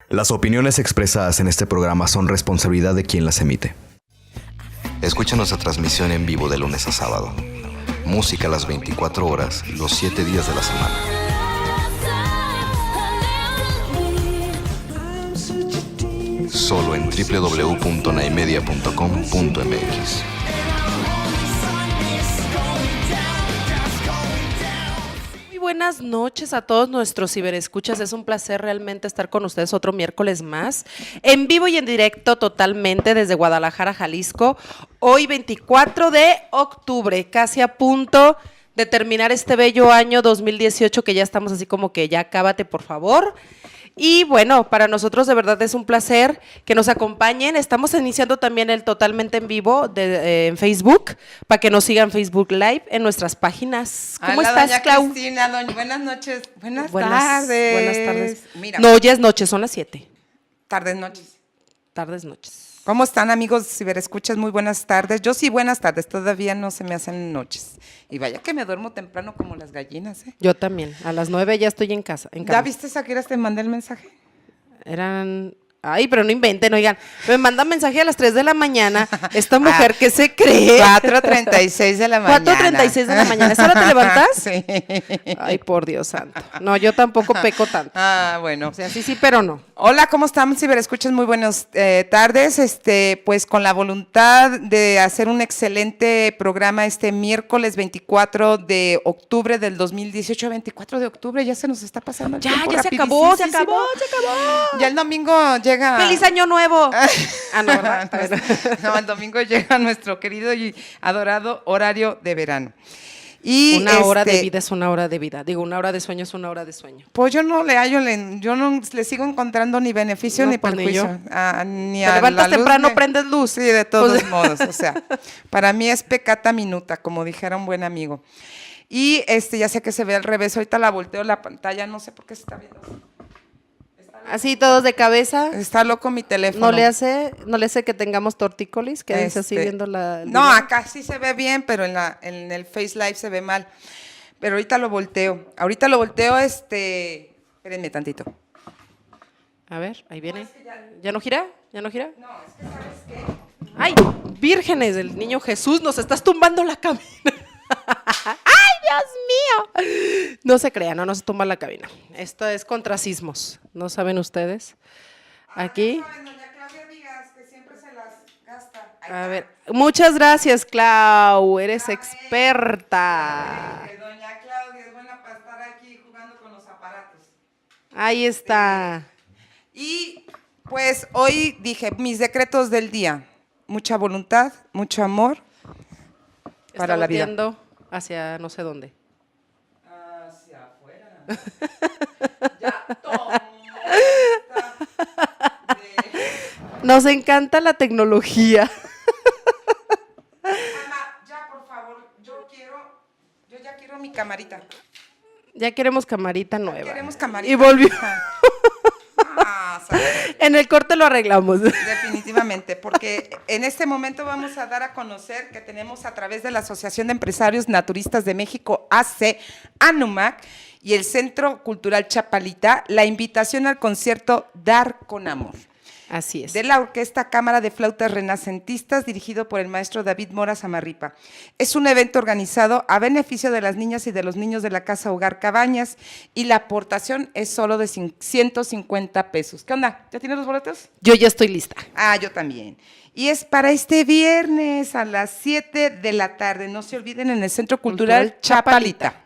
Las opiniones expresadas en este programa son responsabilidad de quien las emite. Escucha nuestra transmisión en vivo de lunes a sábado. Música a las 24 horas, los 7 días de la semana. Solo en www.naimedia.com.mx. Buenas noches a todos nuestros ciberescuchas, es un placer realmente estar con ustedes otro miércoles más, en vivo y en directo totalmente desde Guadalajara, Jalisco, hoy 24 de octubre, casi a punto de terminar este bello año 2018 que ya estamos así como que ya cábate por favor. Y bueno, para nosotros de verdad es un placer que nos acompañen. Estamos iniciando también el totalmente en vivo en Facebook, para que nos sigan Facebook Live en nuestras páginas. ¿Cómo Hola, estás, doña Clau? Cristina, buenas noches. Buenas tardes. Buenas tardes. Mira, No, ya es noche, son las 7. tardes, noches. Tardes, noches. ¿Cómo están, amigos ciberescuchas? Muy buenas tardes. Yo sí, buenas tardes. Todavía no se me hacen noches. Y vaya que me duermo temprano como las gallinas, ¿eh? Yo también. A las 9 ya estoy en casa. ¿Ya viste, Shakira, te mandé el mensaje? Eran... Ay, pero no inventen, oigan. Me mandan mensaje a las 3 de la mañana. Esta mujer que se cree. 4:36 de la mañana. 4:36 de la mañana. ¿Esa hora te levantas? Sí. Ay, por Dios santo. No, yo tampoco peco tanto. Ah, bueno. O sea, sí, pero no. Hola, ¿cómo están, ciberescuchas? Muy buenas tardes. Pues con la voluntad de hacer un excelente programa este miércoles 24 de octubre del 2018. 24 de octubre, ya se nos está pasando el tiempo Ya se acabó. Ya el domingo llega. ¡Feliz año nuevo! Ah, no, ¿verdad? No, el domingo llega nuestro querido y adorado horario de verano. Y una hora de vida es una hora de vida. Digo, una hora de sueño es una hora de sueño. Pues yo no le hallo, yo no le sigo encontrando ni beneficio No, ni pues perjuicio. Ni Te a levantas la luz, temprano, prendes luz. Sí, de todos modos. O sea, para mí es peccata minuta, como dijera un buen amigo. Y ya sé que se ve al revés. Ahorita la volteo la pantalla, no sé por qué se está viendo así. Así todos de cabeza. Está loco mi teléfono. No le hace que tengamos tortícolis, que dice así viendo la. No, acá sí se ve bien, pero en el Face Live se ve mal. Pero ahorita lo volteo. Espérenme tantito. A ver, ahí viene. No, es que ¿Ya no gira? ¿Ya no gira? No, es que ¿sabes qué? ¡Ay! Vírgenes del Niño Jesús, nos estás tumbando la cabina. ¡Ay, Dios mío! No se crean, no se tumba la cabina. Esto es contra sismos, ¿no saben ustedes? Aquí. Saben, doña Claudia Vigas, que siempre se las gasta. A ver, muchas gracias, Clau, eres experta. Doña Claudia es buena para estar aquí jugando con los aparatos. Ahí está. Y pues hoy dije, mis decretos del día, mucha voluntad, mucho amor para la vida. Hacia no sé dónde. Hacia afuera. Ya tomó. Nos encanta la tecnología. Mamá, ya por favor, yo ya quiero mi camarita. Ya queremos camarita nueva. Queremos camarita. Y volvió. ¿Sabes? En el corte lo arreglamos. Definitivamente, porque en este momento vamos a dar a conocer que tenemos a través de la Asociación de Empresarios Naturistas de México, AC, ANUMAC, y el Centro Cultural Chapalita, la invitación al concierto Dar con Amor. Así es. De la Orquesta Cámara de Flautas Renacentistas, dirigido por el maestro David Mora Samarripa. Es un evento organizado a beneficio de las niñas y de los niños de la Casa Hogar Cabañas, y la aportación es solo de 150 pesos. ¿Qué onda? ¿Ya tienes los boletos? Yo ya estoy lista. Ah, yo también. Y es para este viernes a las 7 de la tarde. No se olviden, en el Centro Cultural Chapalita.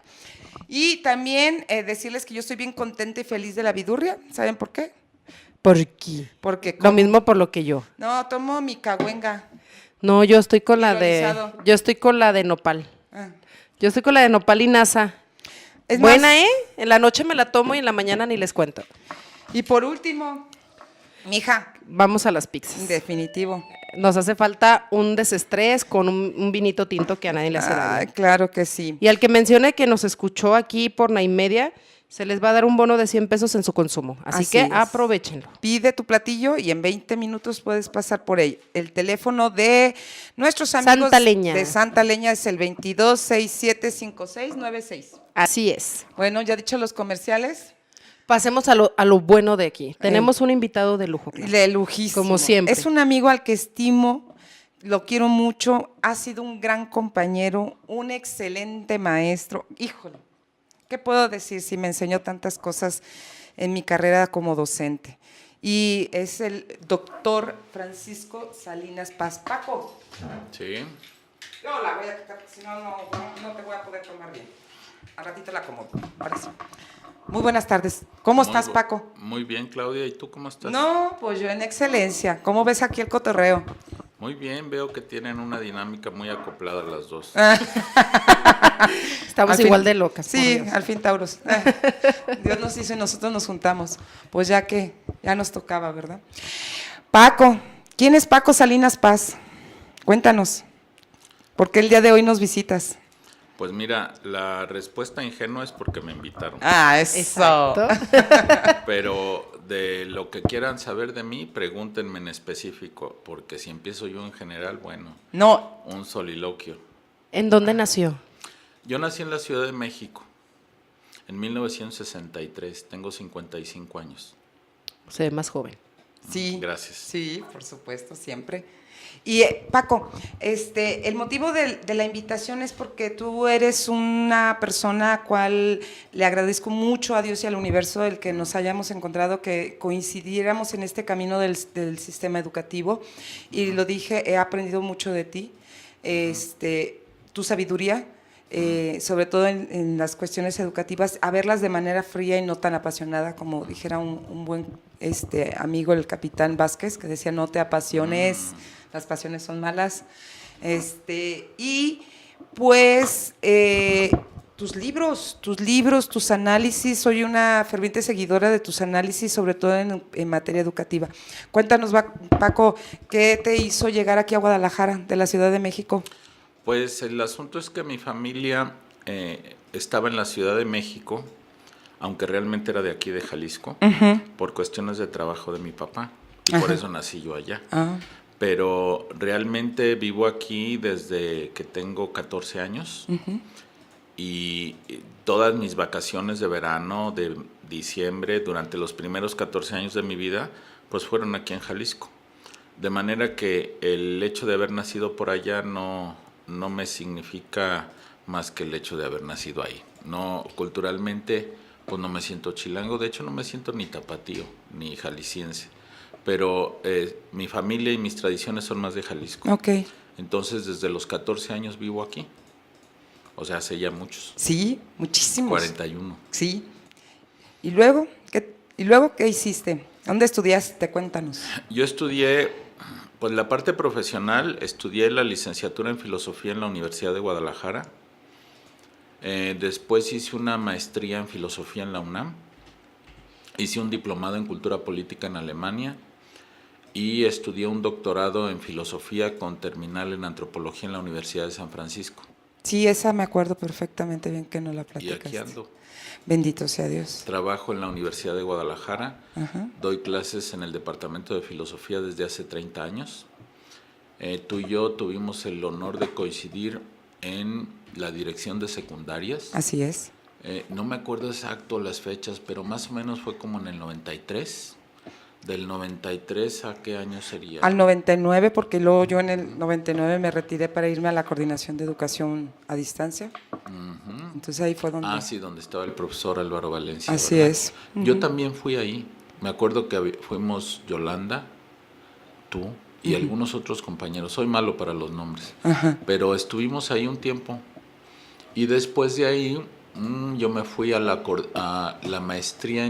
Y también decirles que yo estoy bien contenta y feliz de la vidurria. ¿Saben por qué? ¿Por qué? Porque Lo mismo por lo que yo. No, tomo mi cagüenga. No, yo estoy con la Hidrolizado. de nopal. Ah. Yo estoy con la de nopal y nasa. Es Buena, más, ¿eh? En la noche me la tomo y en la mañana ni les cuento. Y por último, mija, Vamos a las pizzas. definitivo. Nos hace falta un desestrés con un vinito tinto que a nadie le hace daño. Ay, claro que sí. Y al que mencione que nos escuchó aquí por Naimedia, se les va a dar un bono de 100 pesos en su consumo. Así que es. aprovéchenlo. Pide tu platillo y en 20 minutos puedes pasar por él. El teléfono de nuestros amigos Santa Leña. de Santa Leña es el 22675696. Así es. Bueno, ya dicho los comerciales. Pasemos a lo bueno de aquí. Tenemos un invitado de lujo. Claro. De lujísimo. Como siempre. Es un amigo al que estimo, lo quiero mucho, ha sido un gran compañero, un excelente maestro. Híjole, ¿qué puedo decir si me enseñó tantas cosas en mi carrera como docente? Y es el doctor Francisco Salinas Paz. Paco. Sí. Yo la voy a quitar, si no, no te voy a poder tomar bien. Al ratito la acomodo. Ahora sí. Muy buenas tardes. ¿Cómo estás, Paco? Muy bien, Claudia. ¿Y tú cómo estás? No, pues yo en excelencia. ¿Cómo ves aquí el cotorreo? Muy bien, veo que tienen una dinámica muy acoplada las dos. Estamos igual de locas. Sí, al fin Tauros. Dios nos hizo y nosotros nos juntamos. Pues ya nos tocaba, ¿verdad? Paco, ¿quién es Paco Salinas Paz? Cuéntanos. ¿Por qué el día de hoy nos visitas? Pues mira, la respuesta ingenua es porque me invitaron. Ah, eso. Exacto. Pero de lo que quieran saber de mí, pregúntenme en específico, porque si empiezo yo en general, bueno, No. un soliloquio. ¿En dónde nació? Yo nací en la Ciudad de México, en 1963, tengo 55 años. Se ve más joven. Sí. Gracias. Sí, por supuesto, siempre. Y Paco, el motivo de la invitación es porque tú eres una persona a cual le agradezco mucho a Dios y al universo el que nos hayamos encontrado, que coincidiéramos en este camino del sistema educativo. Y lo dije, he aprendido mucho de ti, tu sabiduría, sobre todo en las cuestiones educativas, a verlas de manera fría y no tan apasionada, como dijera un buen amigo, el capitán Vázquez, que decía, no te apasiones, las pasiones son malas. Y pues tus libros, tus análisis, soy una ferviente seguidora de tus análisis, sobre todo en materia educativa. Cuéntanos, Paco, ¿qué te hizo llegar aquí a Guadalajara, de la Ciudad de México? Pues el asunto es que mi familia estaba en la Ciudad de México, aunque realmente era de aquí, de Jalisco, por cuestiones de trabajo de mi papá, y por eso nací yo allá. Pero realmente vivo aquí desde que tengo 14 años, y todas mis vacaciones de verano, de diciembre, durante los primeros 14 años de mi vida, pues fueron aquí en Jalisco. De manera que el hecho de haber nacido por allá no me significa más que el hecho de haber nacido ahí. No, culturalmente, pues no me siento chilango, de hecho no me siento ni tapatío, ni jalisciense, pero mi familia y mis tradiciones son más de Jalisco. Okay. Entonces, desde los 14 años vivo aquí, o sea, hace ya muchos. Sí, muchísimos. 41. Sí. ¿Y luego qué hiciste? ¿Dónde estudiaste? Cuéntanos. Yo estudié, pues la parte profesional, estudié la licenciatura en Filosofía en la Universidad de Guadalajara. Después hice una maestría en Filosofía en la UNAM. Hice un diplomado en Cultura Política en Alemania y estudié un doctorado en Filosofía con terminal en Antropología en la Universidad de San Francisco. Sí, esa me acuerdo perfectamente bien que no la Y platicaste. aquí ando. Bendito sea Dios. Trabajo en la Universidad de Guadalajara. Ajá. Doy clases en el Departamento de Filosofía desde hace 30 años. Tú y yo tuvimos el honor de coincidir en la dirección de secundarias. Así es. No me acuerdo exacto las fechas, pero más o menos fue como en el 93. ¿Del 93 a qué año sería? Al 99, porque luego yo en el 99 me retiré para irme a la Coordinación de Educación a Distancia. Entonces ahí fue donde... Ah, sí, donde estaba el profesor Álvaro Valencia. Así ¿verdad? es. Yo también fui ahí. Me acuerdo que fuimos Yolanda, tú y algunos otros compañeros. Soy malo para los nombres. Ajá. Pero estuvimos ahí un tiempo. Y después de ahí yo me fui a la maestría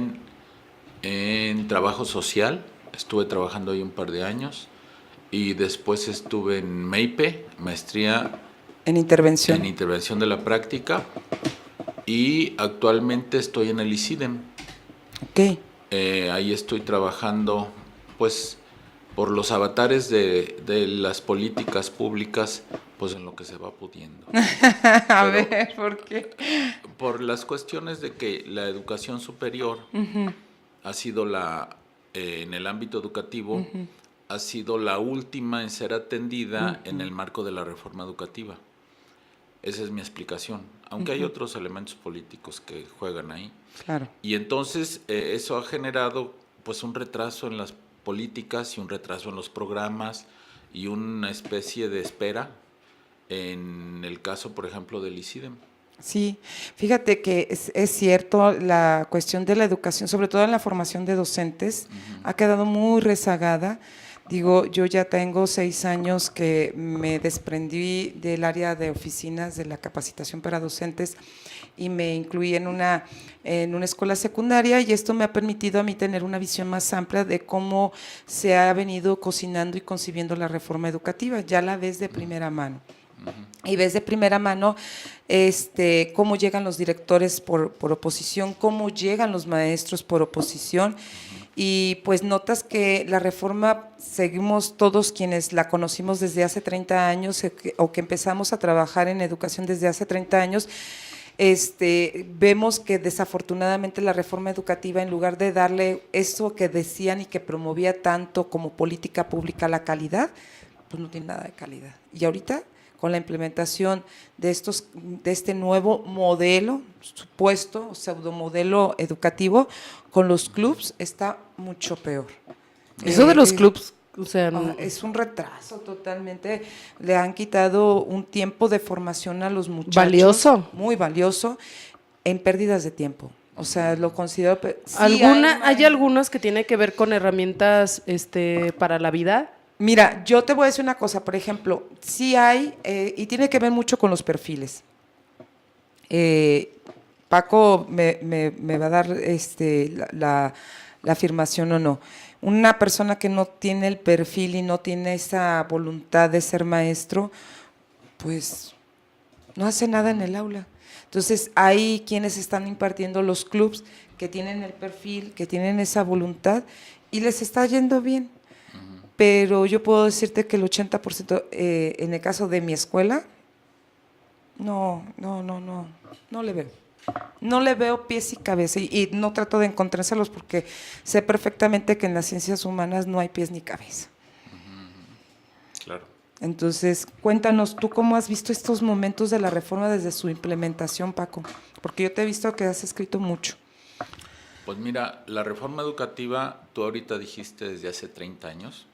en trabajo social. Estuve trabajando ahí un par de años. Y después estuve en MEIPE, maestría En intervención. en intervención de la práctica. Y actualmente estoy en el ICIDEM. Ok. Ahí estoy trabajando, pues, por los avatares de las políticas públicas, pues en lo que se va pudiendo. A ver, ¿por qué? Por las cuestiones de que la educación superior ha sido en el ámbito educativo, ha sido la última en ser atendida en el marco de la reforma educativa. Esa es mi explicación. aunque hay otros elementos políticos que juegan ahí. Claro. Y entonces eso ha generado pues un retraso en las políticas y un retraso en los programas y una especie de espera en el caso, por ejemplo, del ICIDEM. Sí, fíjate que es cierto, la cuestión de la educación, sobre todo en la formación de docentes, ha quedado muy rezagada. Digo, yo ya tengo 6 años que me desprendí del área de oficinas de la capacitación para docentes y me incluí en una escuela secundaria, y esto me ha permitido a mí tener una visión más amplia de cómo se ha venido cocinando y concibiendo la reforma educativa. Ya la ves de primera mano. Y ves de primera mano cómo llegan los directores por oposición, cómo llegan los maestros por oposición, y pues notas que la reforma, seguimos todos quienes la conocimos desde hace 30 años o que empezamos a trabajar en educación desde hace 30 años, vemos que desafortunadamente la reforma educativa, en lugar de darle eso que decían y que promovía tanto como política pública, la calidad, pues no tiene nada de calidad. Y ahorita, con la implementación de este nuevo modelo, supuesto pseudomodelo educativo, con los clubs está mucho peor. Eso de los clubs, o sea, es un retraso totalmente. Le han quitado un tiempo de formación a los muchachos. Valioso. Muy valioso, en pérdidas de tiempo. O sea, lo considero… Sí, ¿Hay algunas que tienen que ver con herramientas para la vida? Mira, yo te voy a decir una cosa, por ejemplo, sí hay, y tiene que ver mucho con los perfiles. Paco me va a dar la afirmación o no. Una persona que no tiene el perfil y no tiene esa voluntad de ser maestro, pues no hace nada en el aula. Entonces, hay quienes están impartiendo los clubs que tienen el perfil, que tienen esa voluntad y les está yendo bien. Pero yo puedo decirte que el 80% en el caso de mi escuela, no le veo. No le veo pies y cabeza, y no trato de encontrárselos porque sé perfectamente que en las ciencias humanas no hay pies ni cabeza. Claro. Entonces, cuéntanos, ¿tú cómo has visto estos momentos de la reforma desde su implementación, Paco? Porque yo te he visto que has escrito mucho. Pues mira, la reforma educativa, tú ahorita dijiste desde hace 30 años,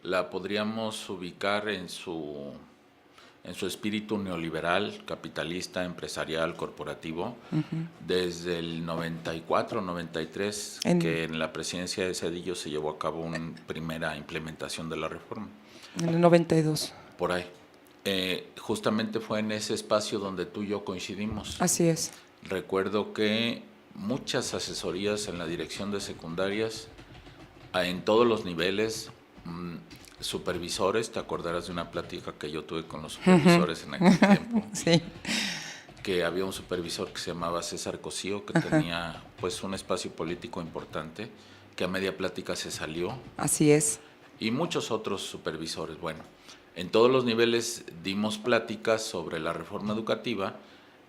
la podríamos ubicar en su espíritu neoliberal, capitalista, empresarial, corporativo, desde el 94, 93, que en la presidencia de Zedillo se llevó a cabo una primera implementación de la reforma. En el 92. Por ahí. Justamente fue en ese espacio donde tú y yo coincidimos. Así es. Recuerdo que muchas asesorías en la dirección de secundarias, en todos los niveles, supervisores, te acordarás de una plática que yo tuve con los supervisores en aquel tiempo. Sí. Que había un supervisor que se llamaba César Cosío, que tenía pues un espacio político importante, que a media plática se salió. Así es. Y muchos otros supervisores. Bueno, en todos los niveles dimos pláticas sobre la reforma educativa,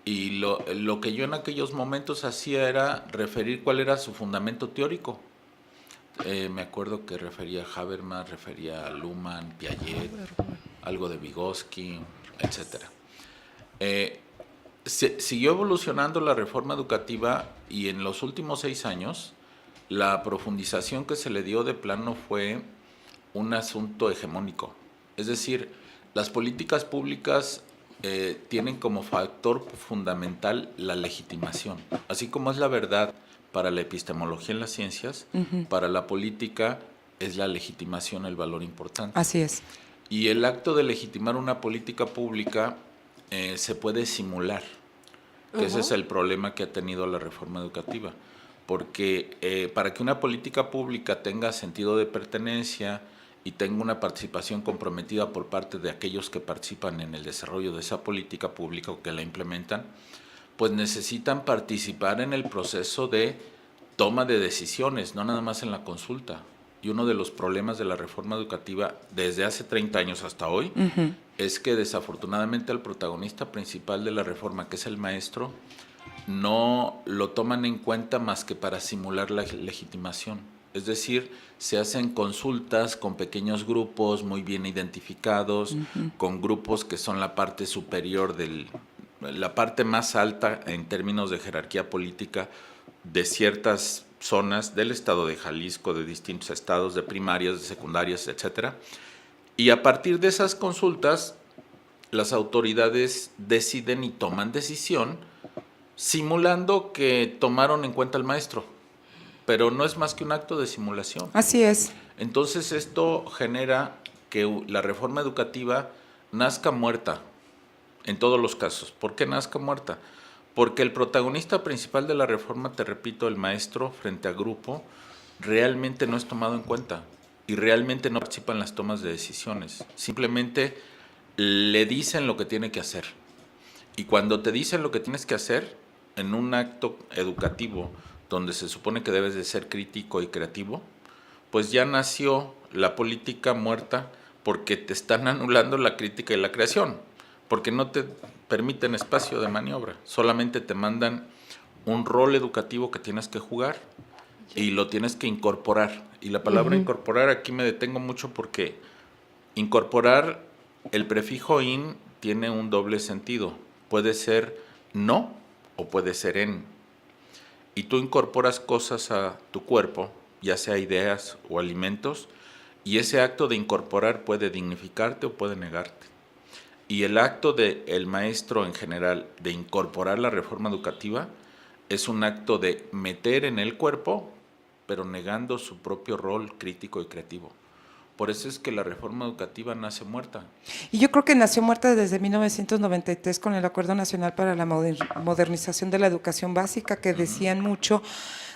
y lo que yo en aquellos momentos hacía era referir cuál era su fundamento teórico. Me acuerdo que refería a Habermas, refería a Luhmann, Piaget, algo de Vygotsky, etc. Siguió evolucionando la reforma educativa, y en los últimos 6 años la profundización que se le dio de plano fue un asunto hegemónico. Es decir, las políticas públicas tienen como factor fundamental la legitimación. Así como es la verdad para la epistemología en las ciencias, para la política es la legitimación el valor importante. Así es. Y el acto de legitimar una política pública se puede simular, que ese es el problema que ha tenido la reforma educativa. Porque para que una política pública tenga sentido de pertenencia y tenga una participación comprometida por parte de aquellos que participan en el desarrollo de esa política pública o que la implementan, pues necesitan participar en el proceso de toma de decisiones, no nada más en la consulta. Y uno de los problemas de la reforma educativa desde hace 30 años hasta hoy es que desafortunadamente el protagonista principal de la reforma, que es el maestro, no lo toman en cuenta más que para simular la legitimación. Es decir, se hacen consultas con pequeños grupos muy bien identificados, con grupos que son la parte superior del la parte más alta en términos de jerarquía política de ciertas zonas del estado de Jalisco, de distintos estados, de primarias, de secundarias, etcétera. Y a partir de esas consultas, las autoridades deciden y toman decisión simulando que tomaron en cuenta al maestro, pero no es más que un acto de simulación. Así es. Entonces esto genera que la reforma educativa nazca muerta en todos los casos. ¿Por qué nazca muerta? Porque el protagonista principal de la reforma, te repito, el maestro frente a grupo, realmente no es tomado en cuenta y realmente no participa en las tomas de decisiones. Simplemente le dicen lo que tiene que hacer. Y cuando te dicen lo que tienes que hacer, en un acto educativo donde se supone que debes de ser crítico y creativo, pues ya nació la política muerta porque te están anulando la crítica y la creación, porque no te permiten espacio de maniobra, solamente te mandan un rol educativo que tienes que jugar y lo tienes que incorporar. Y la palabra incorporar aquí me detengo mucho porque incorporar, el prefijo in tiene un doble sentido, puede ser no o puede ser en. Y tú incorporas cosas a tu cuerpo, ya sea ideas o alimentos, y ese acto de incorporar puede dignificarte o puede negarte. Y el acto del maestro en general de incorporar la reforma educativa es un acto de meter en el cuerpo, pero negando su propio rol crítico y creativo. Por eso es que la reforma educativa nace muerta. Y yo creo que nació muerta desde 1993 con el Acuerdo Nacional para la Modernización de la Educación Básica, que decían mucho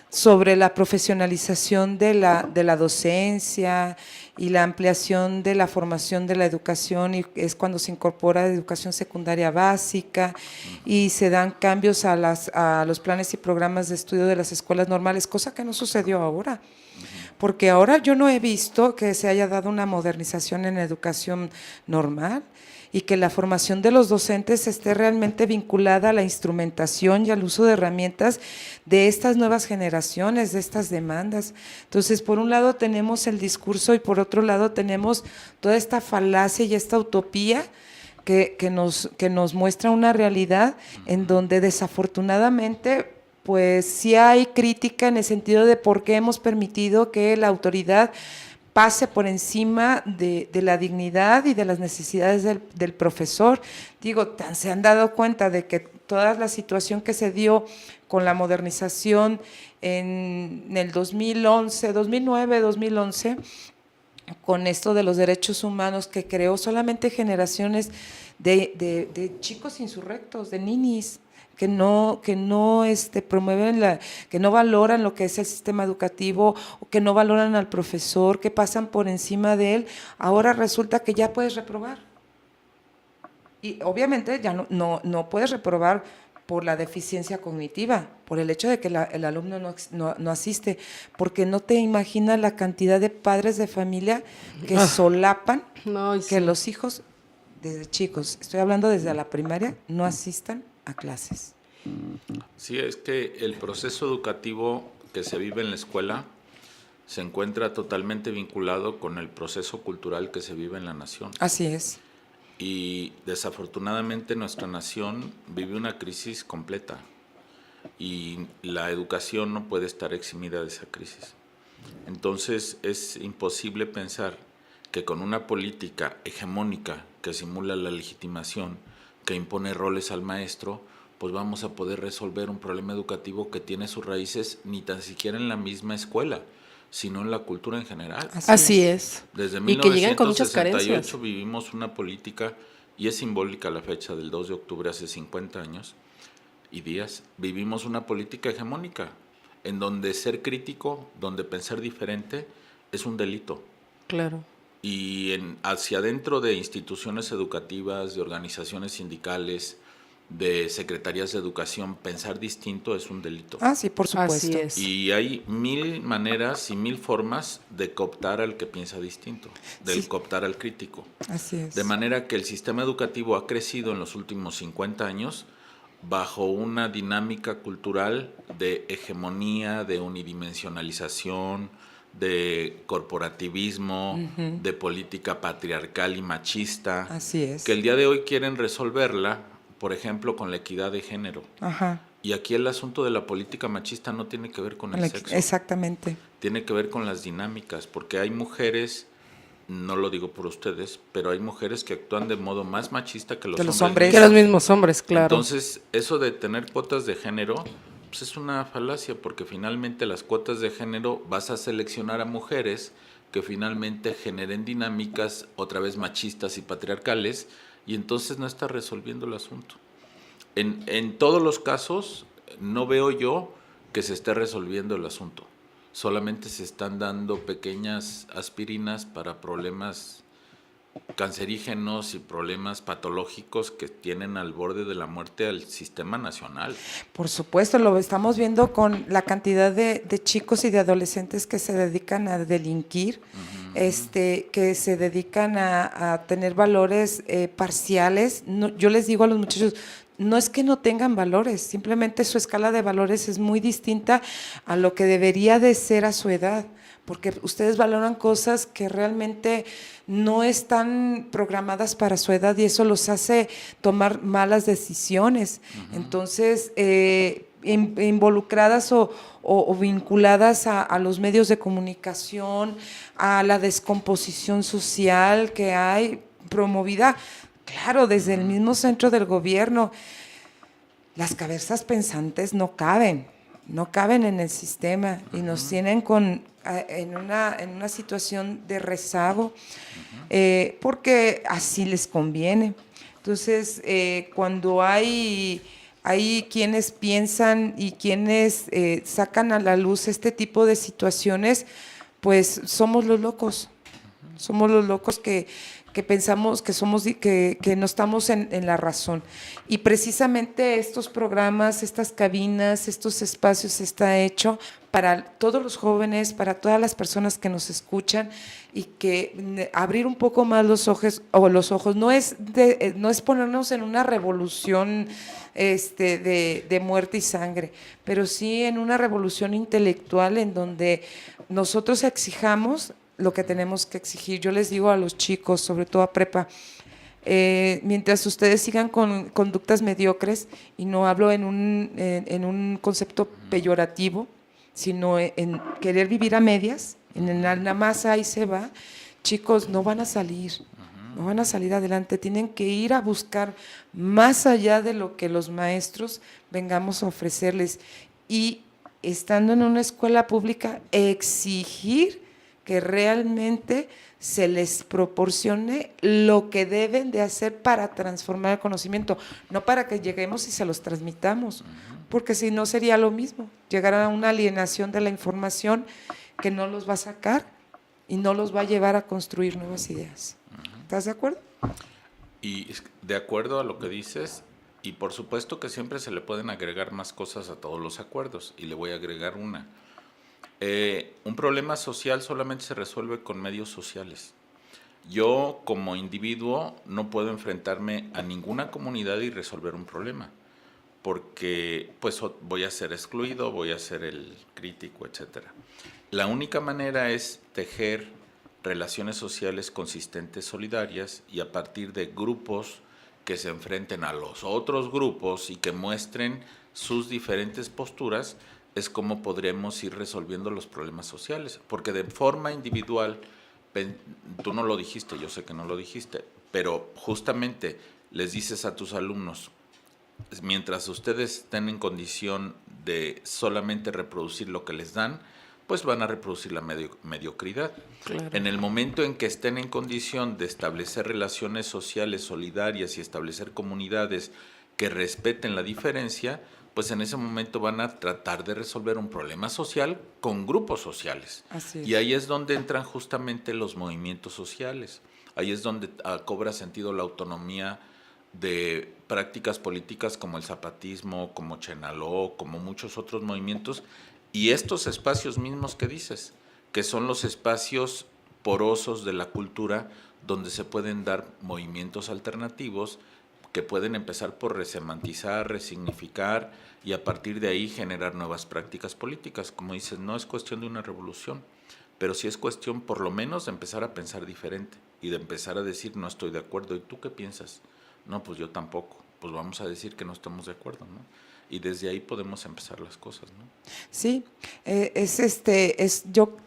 sobre la profesionalización de la docencia y la ampliación de la formación de la educación, y es cuando se incorpora educación secundaria básica y se dan cambios a los planes y programas de estudio de las escuelas normales, cosa que no sucedió ahora. Porque ahora yo no he visto que se haya dado una modernización en la educación normal y que la formación de los docentes esté realmente vinculada a la instrumentación y al uso de herramientas de estas nuevas generaciones, de estas demandas. Entonces, por un lado tenemos el discurso y por otro lado tenemos toda esta falacia y esta utopía que nos muestra una realidad en donde desafortunadamente pues sí hay crítica en el sentido de por qué hemos permitido que la autoridad pase por encima de la dignidad y de las necesidades del profesor. Digo, se han dado cuenta de que toda la situación que se dio con la modernización en el 2011, 2009, 2011, con esto de los derechos humanos, que creó solamente generaciones de chicos insurrectos, de ninis, que no promueven que no valoran lo que es el sistema educativo, o que no valoran al profesor, que pasan por encima de él. Ahora resulta que ya puedes reprobar. Y obviamente ya no puedes reprobar por la deficiencia cognitiva, por el hecho de que el alumno no asiste, porque no te imaginas la cantidad de padres de familia que solapan que los hijos, desde chicos, estoy hablando desde la primaria, no asistan a clases. Sí, es que el proceso educativo que se vive en la escuela se encuentra totalmente vinculado con el proceso cultural que se vive en la nación. Así es. Y desafortunadamente nuestra nación vive una crisis completa y la educación no puede estar eximida de esa crisis. Entonces es imposible pensar que con una política hegemónica que simula la legitimación, que impone roles al maestro, pues vamos a poder resolver un problema educativo que tiene sus raíces ni tan siquiera en la misma escuela, sino en la cultura en general. Así es. Desde Y que llegan con muchas 1968 carencias. vivimos una política, y es simbólica la fecha del 2 de octubre, hace 50 años y días, vivimos una política hegemónica, en donde ser crítico, donde pensar diferente, es un delito. Claro. Y hacia adentro de instituciones educativas, de organizaciones sindicales, de secretarías de educación, pensar distinto es un delito. Ah, sí, por supuesto. Así es. Y hay 1000 maneras y 1000 formas de cooptar al que piensa distinto, de cooptar al crítico. Así es. De manera que el sistema educativo ha crecido en los últimos 50 años bajo una dinámica cultural de hegemonía, de unidimensionalización, de corporativismo, de política patriarcal y machista. Así es. Que el día de hoy quieren resolverla por ejemplo, con la equidad de género. Ajá. Y aquí el asunto de la política machista no tiene que ver con el sexo. Exactamente. Tiene que ver con las dinámicas, porque hay mujeres, no lo digo por ustedes, pero hay mujeres que actúan de modo más machista que los hombres. Que los mismos hombres, claro. Entonces, eso de tener cuotas de género, pues es una falacia, porque finalmente las cuotas de género vas a seleccionar a mujeres que finalmente generen dinámicas otra vez machistas y patriarcales, y entonces no está resolviendo el asunto. En todos los casos no veo yo que se esté resolviendo el asunto. Solamente se están dando pequeñas aspirinas para problemas cancerígenos y problemas patológicos que tienen al borde de la muerte al sistema nacional. Por supuesto, lo estamos viendo con la cantidad de chicos y de adolescentes que se dedican a delinquir, que se dedican a tener valores parciales. No, yo les digo a los muchachos, no es que no tengan valores, simplemente su escala de valores es muy distinta a lo que debería de ser a su edad, porque ustedes valoran cosas que realmente no están programadas para su edad y eso los hace tomar malas decisiones. Entonces, involucradas o vinculadas a los medios de comunicación, a la descomposición social que hay promovida, claro, desde el mismo centro del gobierno. Las cabezas pensantes no caben en el sistema y nos tienen en una situación de rezago, porque así les conviene. Entonces, cuando hay quienes piensan y quienes sacan a la luz este tipo de situaciones, pues somos los locos que pensamos que no estamos en la razón. Y precisamente estos programas, estas cabinas, estos espacios está hecho para todos los jóvenes, para todas las personas que nos escuchan y que abrir un poco más los ojos no es ponernos en una revolución de muerte y sangre, pero sí en una revolución intelectual en donde nosotros exijamos lo que tenemos que exigir. Yo les digo a los chicos, sobre todo a prepa, mientras ustedes sigan con conductas mediocres, y no hablo en un concepto peyorativo, sino en querer vivir a medias, en el nada más ahí se va, chicos, no van a salir adelante, tienen que ir a buscar más allá de lo que los maestros vengamos a ofrecerles, y estando en una escuela pública, exigir que realmente se les proporcione lo que deben de hacer para transformar el conocimiento, no para que lleguemos y se los transmitamos, porque si no sería lo mismo, llegar a una alienación de la información que no los va a sacar y no los va a llevar a construir nuevas ideas. ¿Estás de acuerdo? Y de acuerdo a lo que dices, y por supuesto que siempre se le pueden agregar más cosas a todos los acuerdos, y le voy a agregar una. Un problema social solamente se resuelve con medios sociales. Yo como individuo no puedo enfrentarme a ninguna comunidad y resolver un problema, porque pues voy a ser excluido, voy a ser el crítico, etc. La única manera es tejer relaciones sociales consistentes, solidarias, y a partir de grupos que se enfrenten a los otros grupos y que muestren sus diferentes posturas, es como podremos ir resolviendo los problemas sociales, porque de forma individual, tú no lo dijiste, yo sé que no lo dijiste, pero justamente les dices a tus alumnos, mientras ustedes estén en condición de solamente reproducir lo que les dan, pues van a reproducir la mediocridad. Claro. En el momento en que estén en condición de establecer relaciones sociales solidarias y establecer comunidades que respeten la diferencia, pues en ese momento van a tratar de resolver un problema social con grupos sociales. Así es. Y ahí es donde entran justamente los movimientos sociales. Ahí es donde cobra sentido la autonomía de prácticas políticas como el zapatismo, como Chenaló, como muchos otros movimientos, y estos espacios mismos que dices, que son los espacios porosos de la cultura donde se pueden dar movimientos alternativos que pueden empezar por resemantizar, resignificar y a partir de ahí generar nuevas prácticas políticas. Como dices, no es cuestión de una revolución, pero sí es cuestión por lo menos de empezar a pensar diferente y de empezar a decir no estoy de acuerdo. ¿Y tú qué piensas? No, pues yo tampoco. pues vamos a decir que no estamos de acuerdo, ¿no? Y desde ahí podemos empezar las cosas, ¿no? Sí, yo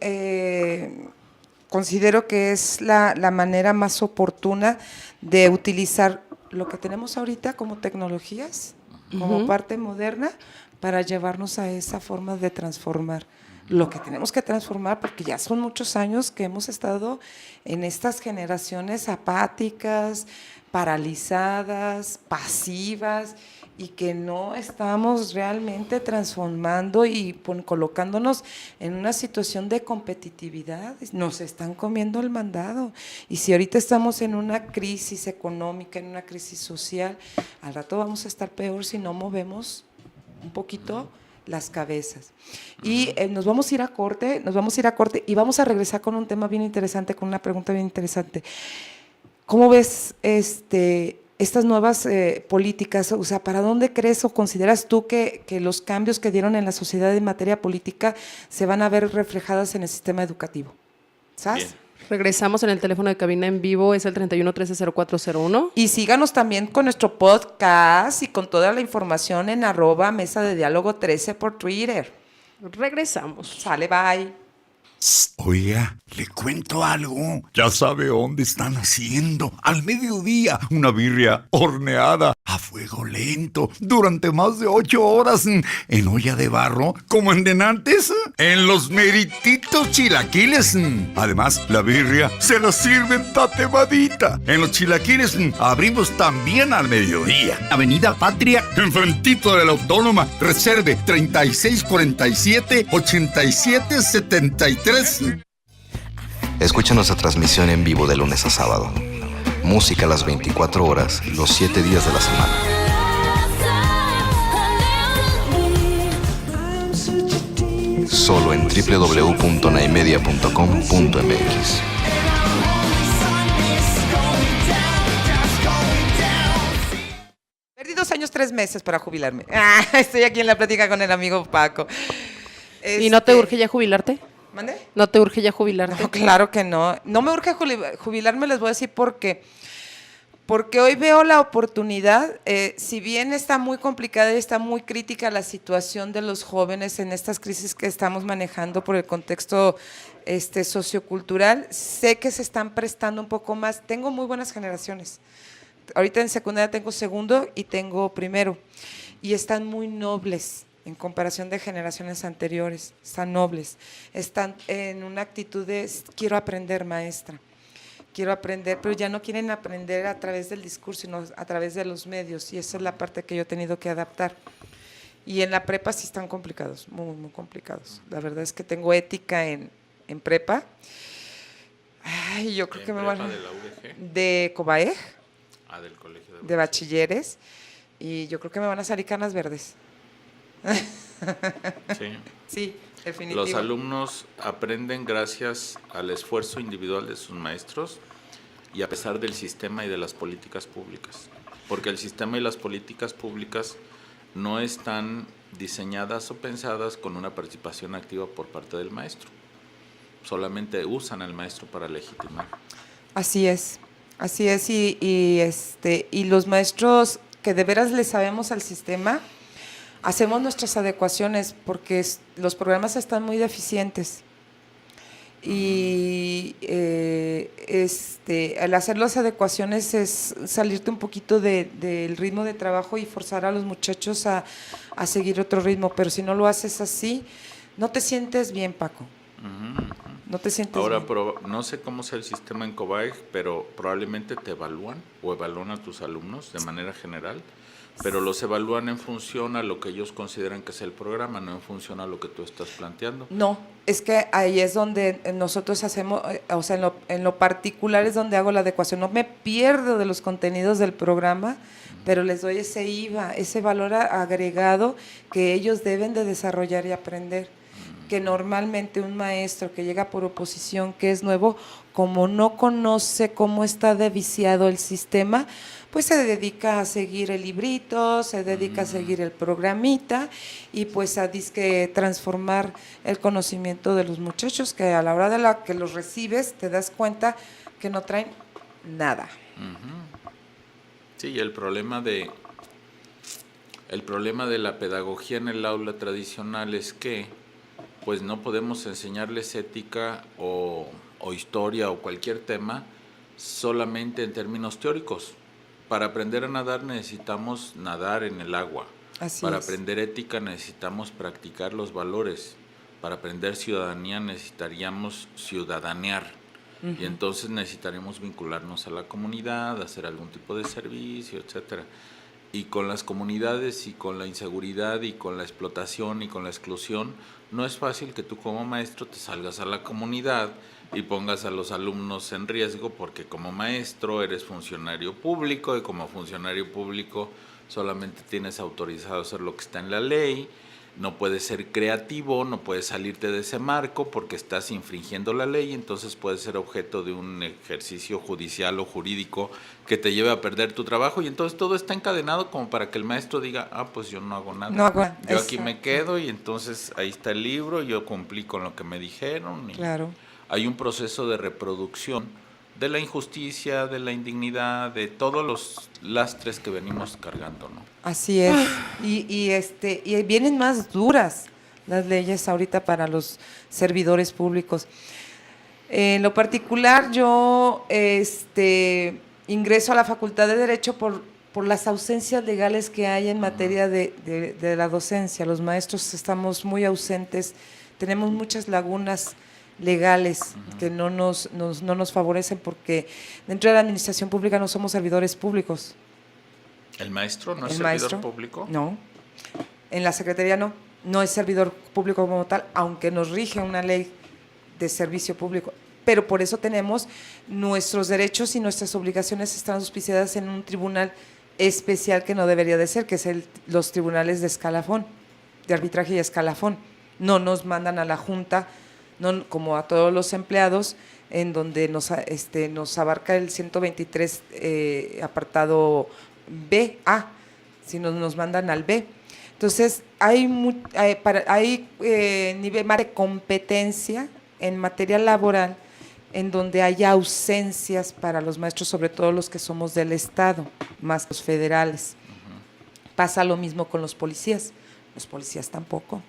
considero que es la manera más oportuna de utilizar lo que tenemos ahorita como tecnologías, como parte moderna, para llevarnos a esa forma de transformar lo que tenemos que transformar, porque ya son muchos años que hemos estado en estas generaciones apáticas, paralizadas, pasivas, y que no estamos realmente transformando y colocándonos en una situación de competitividad. Nos están comiendo el mandado. Y si ahorita estamos en una crisis económica, en una crisis social, al rato vamos a estar peor si no movemos un poquito las cabezas. Y nos vamos a ir a corte y vamos a regresar con un tema bien interesante, con una pregunta bien interesante. ¿Cómo ves estas nuevas políticas? O sea, ¿para dónde crees o consideras tú que los cambios que dieron en la sociedad en materia política se van a ver reflejados en el sistema educativo? ¿Sabes? Bien. Regresamos en el teléfono de cabina en vivo, es el 31130401. Y síganos también con nuestro podcast y con toda la información en @Mesa de Diálogo 13 por Twitter. Regresamos. Sale, bye. Oiga, le cuento algo. Ya sabe dónde están haciendo al mediodía una birria horneada a fuego lento durante más de 8 horas en olla de barro, como en denantes, en los merititos chilaquiles. Además, la birria se la sirven tatemadita. En los chilaquiles abrimos también al mediodía. Avenida Patria, enfrentito de la Autónoma. Reserve 3647-8773. Escucha nuestra transmisión en vivo de lunes a sábado. Música a las 24 horas, los 7 días de la semana. Solo en www.naimedia.com.mx. Perdí 2 años, 3 meses para jubilarme. Estoy aquí en la plática con el amigo Paco. ¿Y no te urge ya jubilarte? ¿Mande? ¿No te urge ya jubilarte? No, claro que no. No me urge jubilarme, les voy a decir por qué. Porque hoy veo la oportunidad, si bien está muy complicada y está muy crítica la situación de los jóvenes en estas crisis que estamos manejando por el contexto sociocultural, sé que se están prestando un poco más. Tengo muy buenas generaciones. Ahorita en secundaria tengo segundo y tengo primero. Y están muy nobles en comparación de generaciones anteriores. Están nobles. Están en una actitud de quiero aprender, maestra. Quiero aprender, pero ya no quieren aprender a través del discurso, sino a través de los medios. Y esa es la parte que yo he tenido que adaptar. Y en la prepa sí están complicados, muy, muy complicados. La verdad es que tengo ética en prepa. Ay, yo creo que me van a... ¿De la UDG? De Cobaeg. Del colegio de bachilleres, y yo creo que me van a salir canas verdes. Sí. Sí, definitivo. Los alumnos aprenden gracias al esfuerzo individual de sus maestros y a pesar del sistema y de las políticas públicas, porque el sistema y las políticas públicas no están diseñadas o pensadas con una participación activa por parte del maestro, solamente usan al maestro para legitimar. Así es, y los maestros que de veras le sabemos al sistema, hacemos nuestras adecuaciones porque los programas están muy deficientes y al hacer las adecuaciones es salirte un poquito del ritmo de trabajo y forzar a los muchachos a seguir otro ritmo, pero si no lo haces así, no te sientes bien, Paco. No te sientes Ahora, bien. no sé cómo sea el sistema en Cobaeg, pero probablemente te evalúan o evalúan a tus alumnos de manera general, pero los evalúan en función a lo que ellos consideran que es el programa, no en función a lo que tú estás planteando. No, es que ahí es donde nosotros hacemos, o sea, en lo particular es donde hago la adecuación. No me pierdo de los contenidos del programa, pero les doy ese IVA, ese valor agregado que ellos deben de desarrollar y aprender. Que normalmente un maestro que llega por oposición, que es nuevo, como no conoce cómo está deviciado el sistema, pues se dedica a seguir el librito, se dedica a seguir el programita y pues a disque transformar el conocimiento de los muchachos, que a la hora de la que los recibes te das cuenta que no traen nada. Sí, y el problema de El problema de la pedagogía en el aula tradicional es que pues no podemos enseñarles ética o historia o cualquier tema solamente en términos teóricos. Para aprender a nadar necesitamos nadar en el agua. Para aprender ética necesitamos practicar los valores. Para aprender ciudadanía necesitaríamos ciudadanear. Y entonces necesitaremos vincularnos a la comunidad, hacer algún tipo de servicio, etcétera. Y con las comunidades y con la inseguridad y con la explotación y con la exclusión, no es fácil que tú como maestro te salgas a la comunidad y pongas a los alumnos en riesgo, porque como maestro eres funcionario público y como funcionario público solamente tienes autorizado a hacer lo que está en la ley. No puedes ser creativo, no puedes salirte de ese marco porque estás infringiendo la ley, entonces puedes ser objeto de un ejercicio judicial o jurídico que te lleve a perder tu trabajo, y entonces todo está encadenado como para que el maestro diga, pues yo no hago nada, yo aquí me quedo, y entonces ahí está el libro, yo cumplí con lo que me dijeron. Y claro. Hay un proceso de reproducción de la injusticia, de la indignidad, de todos los lastres que venimos cargando, ¿no? Así es. Y vienen más duras las leyes ahorita para los servidores públicos. En lo particular, yo ingreso a la Facultad de Derecho por las ausencias legales que hay en materia de la docencia. Los maestros estamos muy ausentes, tenemos muchas lagunas legales que no nos favorecen, porque dentro de la administración pública no somos servidores públicos. ¿El maestro no es servidor público? No, en la Secretaría no es servidor público como tal, aunque nos rige una ley de servicio público, pero por eso tenemos nuestros derechos y nuestras obligaciones están auspiciadas en un tribunal especial que no debería de ser, que es los tribunales de escalafón, de arbitraje y escalafón. No nos mandan a la Junta, no, como a todos los empleados, en donde nos abarca el 123 apartado B, sino nos mandan al B. Entonces, hay nivel más de competencia en materia laboral, en donde hay ausencias para los maestros, sobre todo los que somos del Estado, más los federales. Pasa lo mismo con los policías tampoco.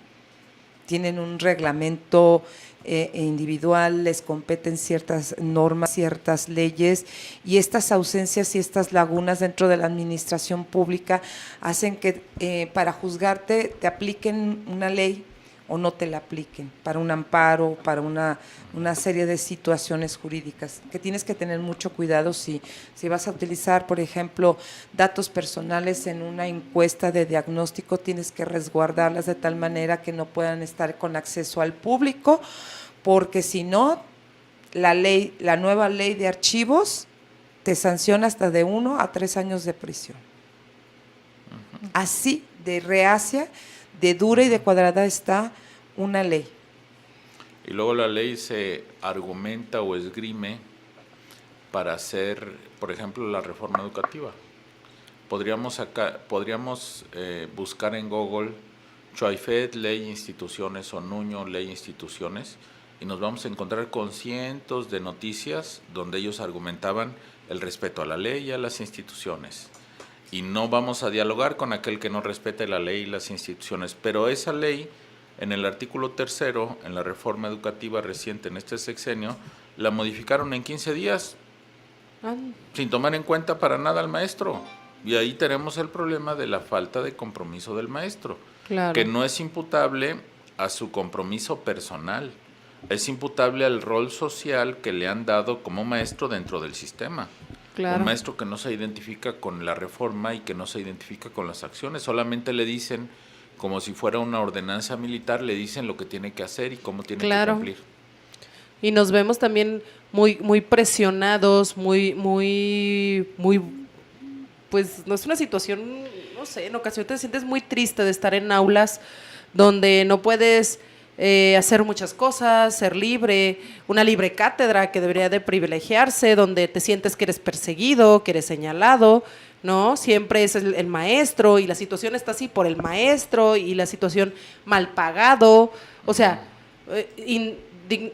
Tienen un reglamento individual, les competen ciertas normas, ciertas leyes, y estas ausencias y estas lagunas dentro de la administración pública hacen que para juzgarte te apliquen una ley o no te la apliquen, para un amparo, para una serie de situaciones jurídicas, que tienes que tener mucho cuidado si vas a utilizar, por ejemplo, datos personales en una encuesta de diagnóstico, tienes que resguardarlas de tal manera que no puedan estar con acceso al público, porque si no, la nueva ley de archivos te sanciona hasta de 1 a 3 años de prisión. Así de reacia, de dura y de cuadrada está una ley. Y luego la ley se argumenta o esgrime para hacer, por ejemplo, la reforma educativa. Podríamos buscar en Google Choaifet, ley instituciones, o Nuño, ley instituciones, y nos vamos a encontrar con cientos de noticias donde ellos argumentaban el respeto a la ley y a las instituciones. Y no vamos a dialogar con aquel que no respete la ley y las instituciones, pero esa ley, en el artículo 3, en la reforma educativa reciente en este sexenio, la modificaron en 15 días, sin tomar en cuenta para nada al maestro. Y ahí tenemos el problema de la falta de compromiso del maestro, que no es imputable a su compromiso personal, es imputable al rol social que le han dado como maestro dentro del sistema. Un maestro que no se identifica con la reforma y que no se identifica con las acciones, solamente le dicen, como si fuera una ordenanza militar, le dicen lo que tiene que hacer y cómo tiene que cumplir. Y nos vemos también muy presionados, pues no es una situación, no sé, en ocasiones te sientes muy triste de estar en aulas donde no puedes hacer muchas cosas, ser libre, una libre cátedra que debería de privilegiarse, donde te sientes que eres perseguido, que eres señalado, ¿no? Siempre es el maestro, y la situación está así por el maestro, y la situación mal pagado, o sea,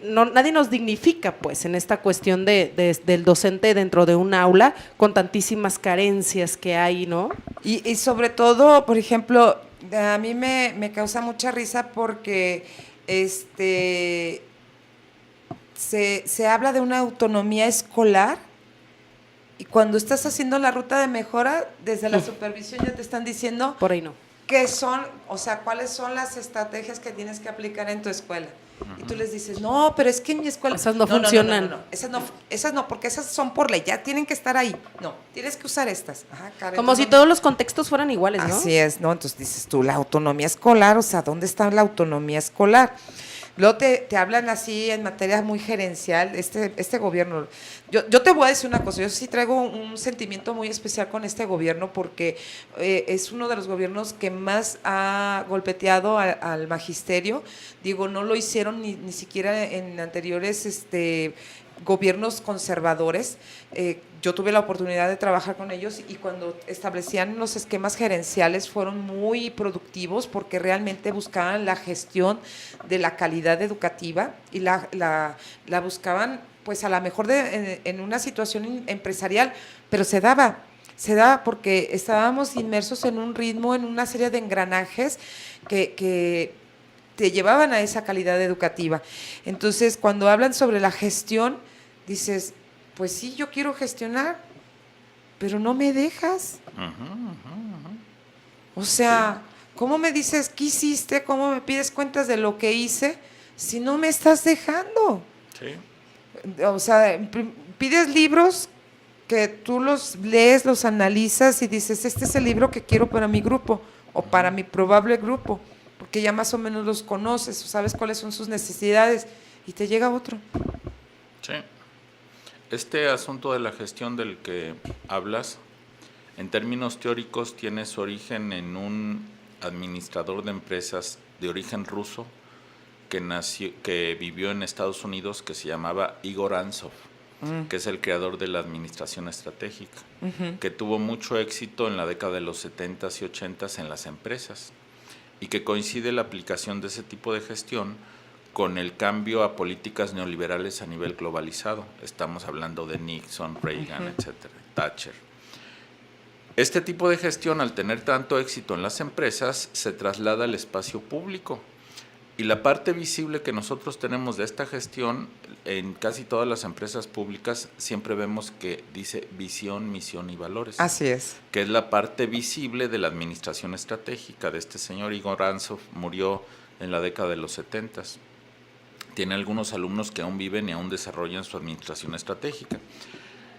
nadie nos dignifica, pues, en esta cuestión del docente dentro de un aula con tantísimas carencias que hay, ¿no? Y sobre todo, por ejemplo, a mí me causa mucha risa porque se habla de una autonomía escolar y cuando estás haciendo la ruta de mejora, desde la supervisión ya te están diciendo Por ahí no. qué son, o sea, cuáles son las estrategias que tienes que aplicar en tu escuela. Y tú les dices, no, pero es que en mi escuela... Esas no funcionan. No. Esas no, porque esas son por ley, ya tienen que estar ahí. No, tienes que usar estas. Ajá, Karen, Como si todos los contextos fueran iguales, ¿no? Así es, ¿no? Entonces dices tú, la autonomía escolar, o sea, ¿dónde está la autonomía escolar? Luego te hablan así en materia muy gerencial, este gobierno. Yo te voy a decir una cosa, yo sí traigo un sentimiento muy especial con este gobierno porque es uno de los gobiernos que más ha golpeteado al magisterio. Digo, no lo hicieron ni siquiera en anteriores gobiernos conservadores. Yo tuve la oportunidad de trabajar con ellos y cuando establecían los esquemas gerenciales fueron muy productivos porque realmente buscaban la gestión de la calidad educativa y la buscaban pues a lo mejor en una situación empresarial, pero se daba porque estábamos inmersos en un ritmo, en una serie de engranajes que te llevaban a esa calidad educativa. Entonces, cuando hablan sobre la gestión, dices, pues sí, yo quiero gestionar, pero no me dejas. O sea, ¿cómo me dices qué hiciste? ¿Cómo me pides cuentas de lo que hice si no me estás dejando? Sí. O sea, pides libros que tú los lees, los analizas y dices, este es el libro que quiero para mi grupo o para mi probable grupo, porque ya más o menos los conoces o sabes cuáles son sus necesidades y te llega otro. Sí. Este asunto de la gestión del que hablas, en términos teóricos, tiene su origen en un administrador de empresas de origen ruso que vivió en Estados Unidos, que se llamaba Igor Antsov, que es el creador de la administración estratégica, que tuvo mucho éxito en la década de los 70s y 80s en las empresas, y que coincide la aplicación de ese tipo de gestión con el cambio a políticas neoliberales a nivel globalizado. Estamos hablando de Nixon, Reagan, etcétera, Thatcher. Este tipo de gestión, al tener tanto éxito en las empresas, se traslada al espacio público. Y la parte visible que nosotros tenemos de esta gestión, en casi todas las empresas públicas, siempre vemos que dice visión, misión y valores. Así es. Que es la parte visible de la administración estratégica de este señor Igor Antsov. Murió en la década de los 70s. Tiene algunos alumnos que aún viven y aún desarrollan su administración estratégica.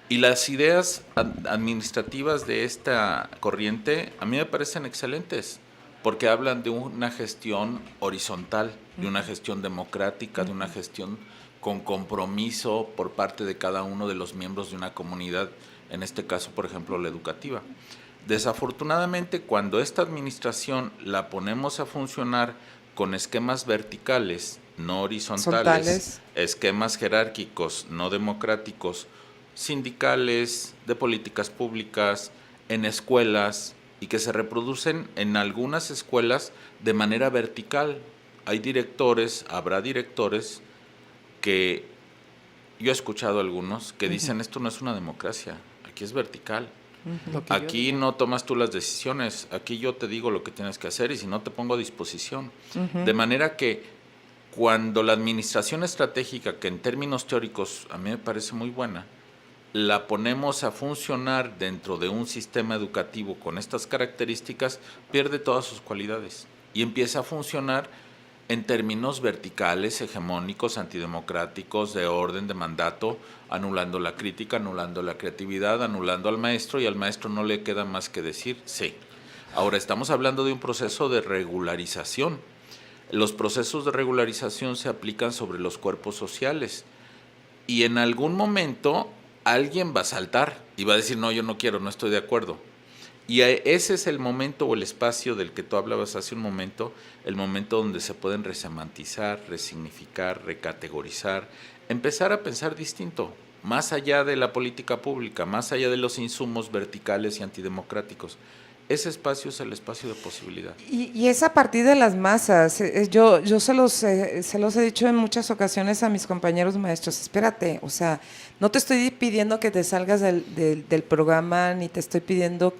Y las ideas administrativas de esta corriente a mí me parecen excelentes, porque hablan de una gestión horizontal, de una gestión democrática, de una gestión con compromiso por parte de cada uno de los miembros de una comunidad, en este caso, por ejemplo, la educativa. Desafortunadamente, cuando esta administración la ponemos a funcionar con esquemas verticales, no horizontales, esquemas jerárquicos, no democráticos, sindicales, de políticas públicas, en escuelas, y que se reproducen en algunas escuelas de manera vertical. Hay directores, habrá directores que, yo he escuchado algunos que dicen, esto no es una democracia, aquí es vertical. Aquí no tomas tú las decisiones, aquí yo te digo lo que tienes que hacer y si no te pongo a disposición. De manera que cuando la administración estratégica, que en términos teóricos a mí me parece muy buena, la ponemos a funcionar dentro de un sistema educativo con estas características, pierde todas sus cualidades y empieza a funcionar en términos verticales, hegemónicos, antidemocráticos, de orden, de mandato, anulando la crítica, anulando la creatividad, anulando al maestro, y al maestro no le queda más que decir sí. Ahora estamos hablando de un proceso de regularización. Los procesos de regularización se aplican sobre los cuerpos sociales y en algún momento alguien va a saltar y va a decir, no, yo no quiero, no estoy de acuerdo. Y ese es el momento o el espacio del que tú hablabas hace un momento, el momento donde se pueden resemantizar, resignificar, recategorizar, empezar a pensar distinto, más allá de la política pública, más allá de los insumos verticales y antidemocráticos. ese espacio es el espacio de posibilidad. Y es a partir de las masas. Yo se los he dicho en muchas ocasiones a mis compañeros maestros, espérate, o sea, no te estoy pidiendo que te salgas del programa, ni te estoy pidiendo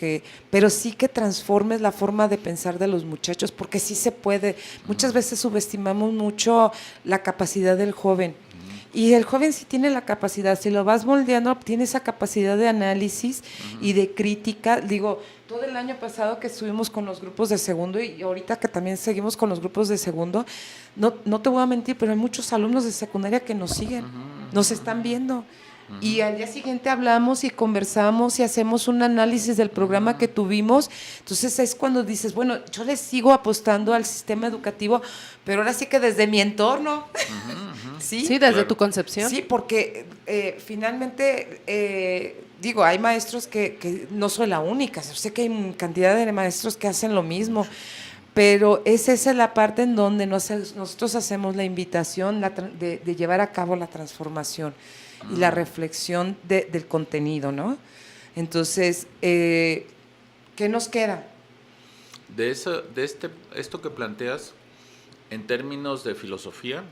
pero sí que transformes la forma de pensar de los muchachos, porque sí se puede. Muchas veces subestimamos mucho la capacidad del joven. Y el joven sí tiene la capacidad, si lo vas moldeando, tiene esa capacidad de análisis y de crítica. Digo, todo el año pasado que estuvimos con los grupos de segundo y ahorita que también seguimos con los grupos de segundo, no te voy a mentir, pero hay muchos alumnos de secundaria que nos siguen, nos están viendo. Y al día siguiente hablamos y conversamos y hacemos un análisis del programa que tuvimos. Entonces es cuando dices, bueno, yo le sigo apostando al sistema educativo, pero ahora sí que desde mi entorno. Sí, desde tu concepción. Sí, porque finalmente, digo, hay maestros que no soy la única. Yo sé que hay cantidad de maestros que hacen lo mismo. Pero esa es la parte en donde nosotros hacemos la invitación de llevar a cabo la transformación y la reflexión del contenido, ¿no? Entonces, ¿qué nos queda? Esto que planteas, en términos de filosofía,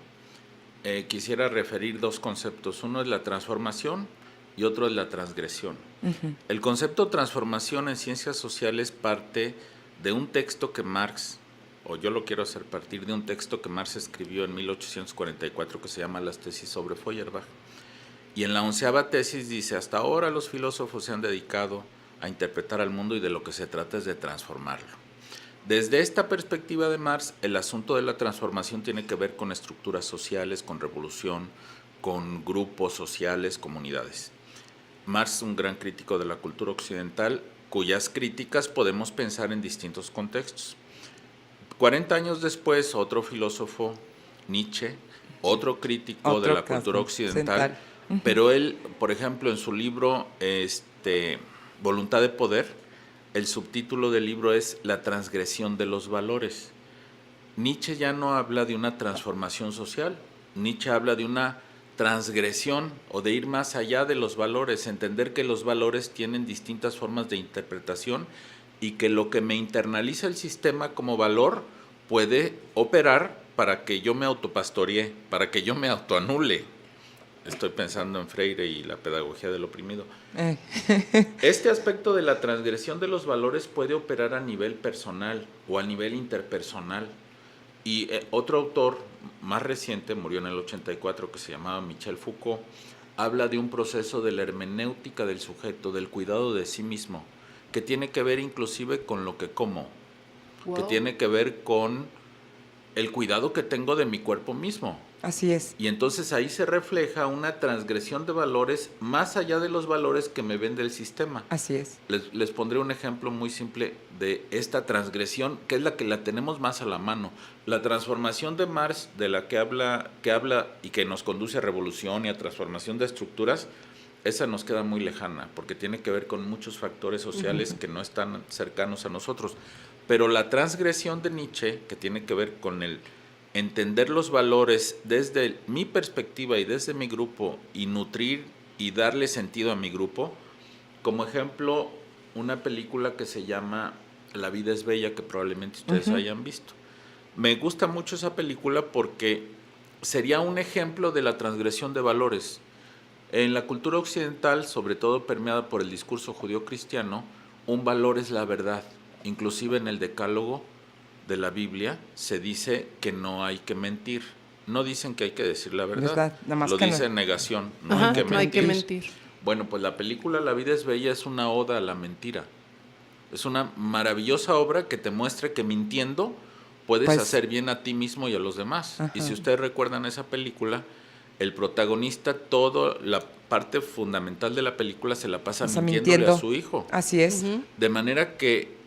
quisiera referir dos conceptos. Uno es la transformación y otro es la transgresión. El concepto transformación en ciencias sociales parte de un texto que Marx, o yo lo quiero hacer partir de un texto que Marx escribió en 1844 que se llama Las tesis sobre Feuerbach. Y en la 11ª tesis dice, hasta ahora los filósofos se han dedicado a interpretar al mundo y de lo que se trata es de transformarlo. Desde esta perspectiva de Marx, el asunto de la transformación tiene que ver con estructuras sociales, con revolución, con grupos sociales, comunidades. Marx, un gran crítico de la cultura occidental, cuyas críticas podemos pensar en distintos contextos. 40 años después, otro filósofo, Nietzsche, otro crítico de la cultura occidental, pero él, por ejemplo, en su libro Voluntad de Poder, el subtítulo del libro es La transgresión de los valores. Nietzsche ya no habla de una transformación social, Nietzsche habla de una transgresión o de ir más allá de los valores, entender que los valores tienen distintas formas de interpretación y que lo que me internaliza el sistema como valor puede operar para que yo me autopastoree, para que yo me autoanule. Estoy pensando en Freire y la pedagogía del oprimido. Este aspecto de la transgresión de los valores puede operar a nivel personal o a nivel interpersonal. Y otro autor más reciente, murió en el 84, que se llamaba Michel Foucault, habla de un proceso de la hermenéutica del sujeto, del cuidado de sí mismo, que tiene que ver inclusive con lo que como, que tiene que ver con el cuidado que tengo de mi cuerpo mismo. Así es. Y entonces ahí se refleja una transgresión de valores más allá de los valores que me vende el sistema. Así es. Les pondré un ejemplo muy simple de esta transgresión, que es la que la tenemos más a la mano. La transformación de Marx, de la que habla y que nos conduce a revolución y a transformación de estructuras, esa nos queda muy lejana, porque tiene que ver con muchos factores sociales que no están cercanos a nosotros. Pero la transgresión de Nietzsche, que tiene que ver con el entender los valores desde mi perspectiva y desde mi grupo y nutrir y darle sentido a mi grupo, como ejemplo, una película que se llama La vida es bella, que probablemente ustedes hayan visto. Me gusta mucho esa película porque sería un ejemplo de la transgresión de valores. En la cultura occidental, sobre todo permeada por el discurso judío-cristiano, un valor es la verdad. Inclusive en el Decálogo de la Biblia se dice que no hay que mentir. No dicen que hay que decir la verdad, nada más lo que dice no. en negación, no Ajá, hay que no mentir. hay que mentir. Bueno, pues la película La vida es bella es una oda a la mentira. Es una maravillosa obra que te muestra que mintiendo puedes hacer bien a ti mismo y a los demás. Ajá. Y si ustedes recuerdan esa película, el protagonista, toda la parte fundamental de la película se la pasa mintiéndole a su hijo. Así es. De manera que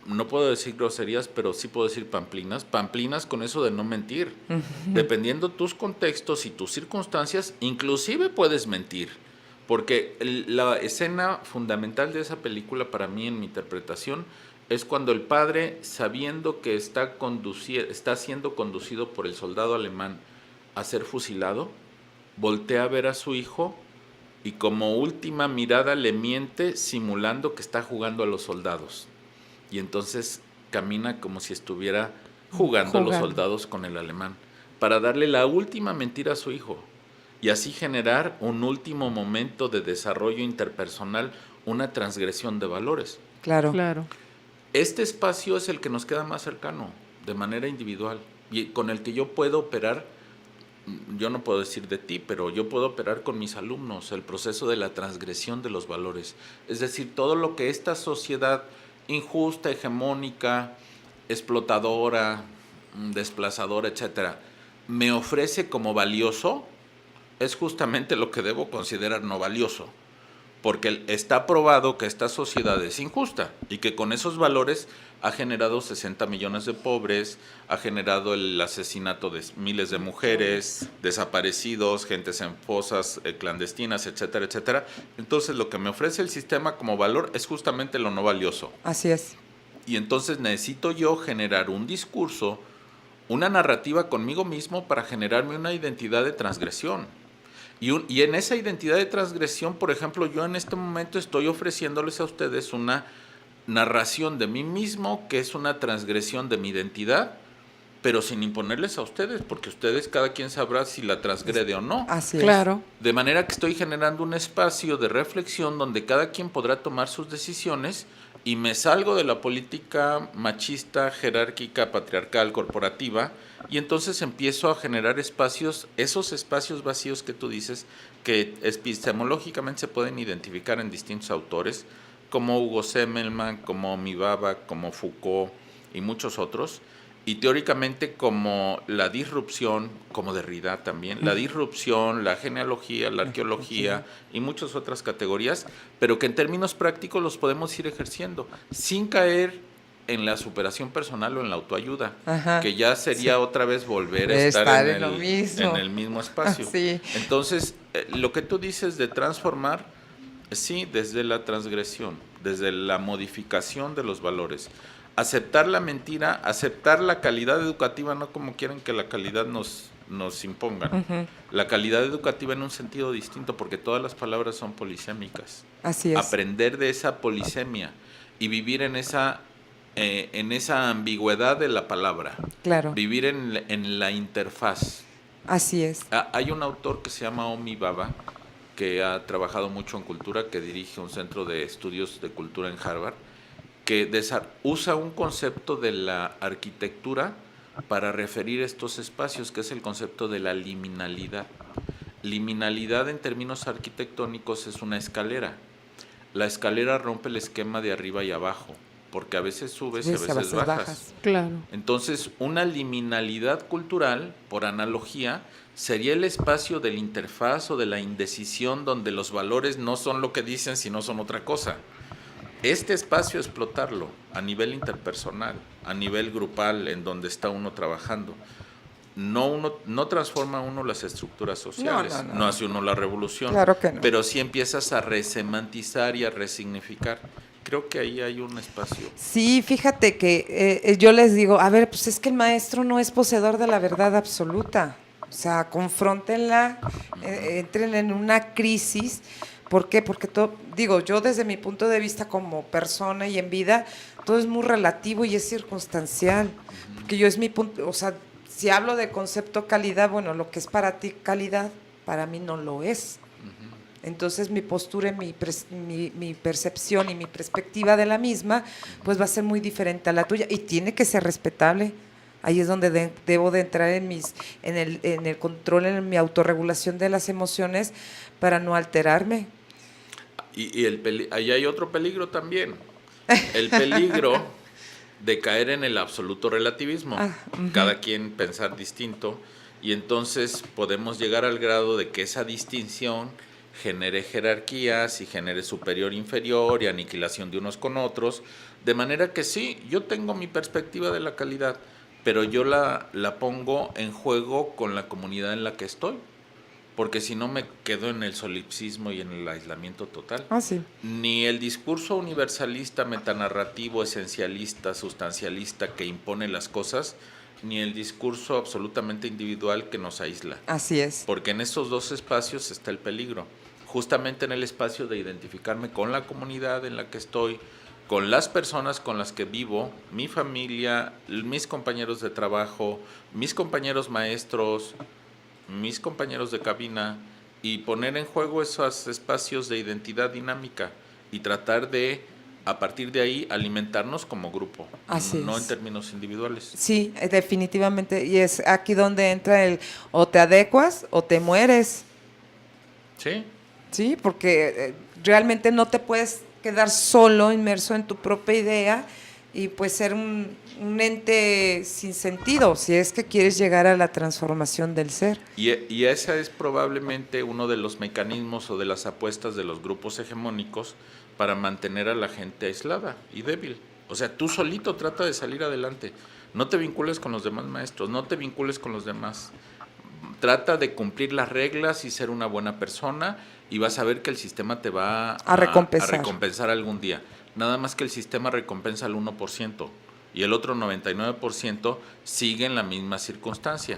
no puedo decir groserías, pero sí puedo decir pamplinas con eso de no mentir. Dependiendo tus contextos y tus circunstancias, inclusive puedes mentir, porque la escena fundamental de esa película para mí en mi interpretación es cuando el padre, sabiendo que está siendo conducido por el soldado alemán a ser fusilado, voltea a ver a su hijo y como última mirada le miente simulando que está jugando a los soldados. y entonces camina como si estuviera jugando los soldados con el alemán, para darle la última mentira a su hijo y así generar un último momento de desarrollo interpersonal, una transgresión de valores. Claro. Este espacio es el que nos queda más cercano, de manera individual, y con el que yo puedo operar. Yo no puedo decir de ti, pero yo puedo operar con mis alumnos el proceso de la transgresión de los valores. Es decir, todo lo que esta sociedad injusta, hegemónica, explotadora, desplazadora, etcétera, me ofrece como valioso, es justamente lo que debo considerar no valioso. Porque está probado que esta sociedad es injusta y que con esos valores ha generado 60 millones de pobres, ha generado el asesinato de miles de mujeres, desaparecidos, gentes en fosas clandestinas, etcétera, etcétera. Entonces lo que me ofrece el sistema como valor es justamente lo no valioso. Así es. Y entonces necesito yo generar un discurso, una narrativa conmigo mismo para generarme una identidad de transgresión. Y en esa identidad de transgresión, por ejemplo, yo en este momento estoy ofreciéndoles a ustedes una narración de mí mismo, que es una transgresión de mi identidad, pero sin imponerles a ustedes, porque ustedes cada quien sabrá si la transgrede o no. Así es. Claro. De manera que estoy generando un espacio de reflexión donde cada quien podrá tomar sus decisiones y me salgo de la política machista, jerárquica, patriarcal, corporativa, y entonces empiezo a generar espacios, esos espacios vacíos que tú dices, que epistemológicamente se pueden identificar en distintos autores, como Hugo Semmelmann, como Mibaba, como Foucault y muchos otros, y teóricamente como la disrupción, como Derrida también, la disrupción, la genealogía, la arqueología y muchas otras categorías, pero que en términos prácticos los podemos ir ejerciendo, sin caer en la superación personal o en la autoayuda, que ya sería otra vez volver a estar en el mismo espacio. Sí. Entonces, lo que tú dices de transformar, sí, desde la transgresión, desde la modificación de los valores, aceptar la mentira, aceptar la calidad educativa, no como quieren que la calidad nos impongan. La calidad educativa en un sentido distinto, porque todas las palabras son polisémicas. Así es. Aprender de esa polisemia y vivir en esa ambigüedad de la palabra. Claro. Vivir en la interfaz. Así es. Hay un autor que se llama Homi Bhabha, que ha trabajado mucho en cultura, que dirige un centro de estudios de cultura en Harvard, que usa un concepto de la arquitectura para referir estos espacios, que es el concepto de la liminalidad. Liminalidad en términos arquitectónicos es una escalera. La escalera rompe el esquema de arriba y abajo, porque a veces subes y a veces bajas. Claro. Entonces, una liminalidad cultural, por analogía, sería el espacio de la interfaz o de la indecisión donde los valores no son lo que dicen, sino son otra cosa. Este espacio explotarlo a nivel interpersonal, a nivel grupal, en donde está uno trabajando. No transforma uno las estructuras sociales, no hace uno la revolución, claro que no. Pero sí empiezas a resemantizar y a resignificar. Creo que ahí hay un espacio. Sí, fíjate que yo les digo, a ver, pues es que el maestro no es poseedor de la verdad absoluta. O sea, confróntenla, entren en una crisis. ¿Por qué? Porque todo, digo, yo desde mi punto de vista como persona y en vida, todo es muy relativo y es circunstancial. Porque yo es mi punto, o sea, si hablo de concepto calidad, bueno, lo que es para ti calidad, para mí no lo es. Entonces mi postura, mi percepción y mi perspectiva de la misma, pues va a ser muy diferente a la tuya y tiene que ser respetable. Ahí es donde debo de entrar en el control, en mi autorregulación de las emociones para no alterarme. Y ahí hay otro peligro también, el peligro de caer en el absoluto relativismo, cada quien pensar distinto, y entonces podemos llegar al grado de que esa distinción genere jerarquías y genere superior-inferior y aniquilación de unos con otros, de manera que sí, yo tengo mi perspectiva de la calidad, pero yo la pongo en juego con la comunidad en la que estoy, porque si no me quedo en el solipsismo y en el aislamiento total. Sí. Ni el discurso universalista, metanarrativo, esencialista, sustancialista que impone las cosas, ni el discurso absolutamente individual que nos aísla. Así es. Porque en esos dos espacios está el peligro. Justamente en el espacio de identificarme con la comunidad en la que estoy, con las personas con las que vivo, mi familia, mis compañeros de trabajo, mis compañeros maestros, mis compañeros de cabina, y poner en juego esos espacios de identidad dinámica y tratar de, a partir de ahí, alimentarnos como grupo, Así no es. en términos individuales. Sí, definitivamente. Y es aquí donde entra el o te adecuas o te mueres. Sí, Sí, porque realmente no te puedes quedar solo, inmerso en tu propia idea y pues ser un ente sin sentido, si es que quieres llegar a la transformación del ser. y ese es probablemente uno de los mecanismos o de las apuestas de los grupos hegemónicos para mantener a la gente aislada y débil. O sea, tú solito trata de salir adelante. No te vincules con los demás maestros, no te vincules con los demás. Trata de cumplir las reglas y ser una buena persona y vas a ver que el sistema te va A recompensar. a recompensar algún día. Nada más que el sistema recompensa al 1% y el otro 99% sigue en la misma circunstancia.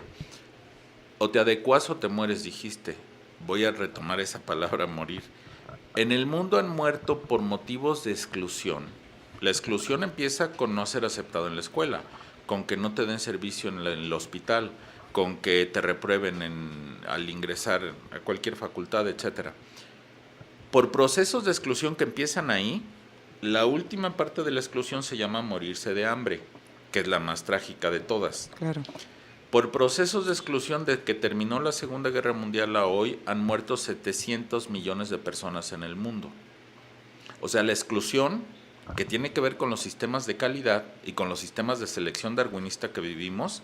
O te adecuas o te mueres, dijiste. Voy a retomar esa palabra, morir. En el mundo han muerto por motivos de exclusión. La exclusión empieza con no ser aceptado en la escuela, con que no te den servicio en el hospital, con que te reprueben al ingresar a cualquier facultad, etcétera. Por procesos de exclusión que empiezan ahí, la última parte de la exclusión se llama morirse de hambre, que es la más trágica de todas. Claro. Por procesos de exclusión desde que terminó la Segunda Guerra Mundial a hoy, han muerto 700 millones de personas en el mundo. O sea, la exclusión, que tiene que ver con los sistemas de calidad y con los sistemas de selección darwinista que vivimos,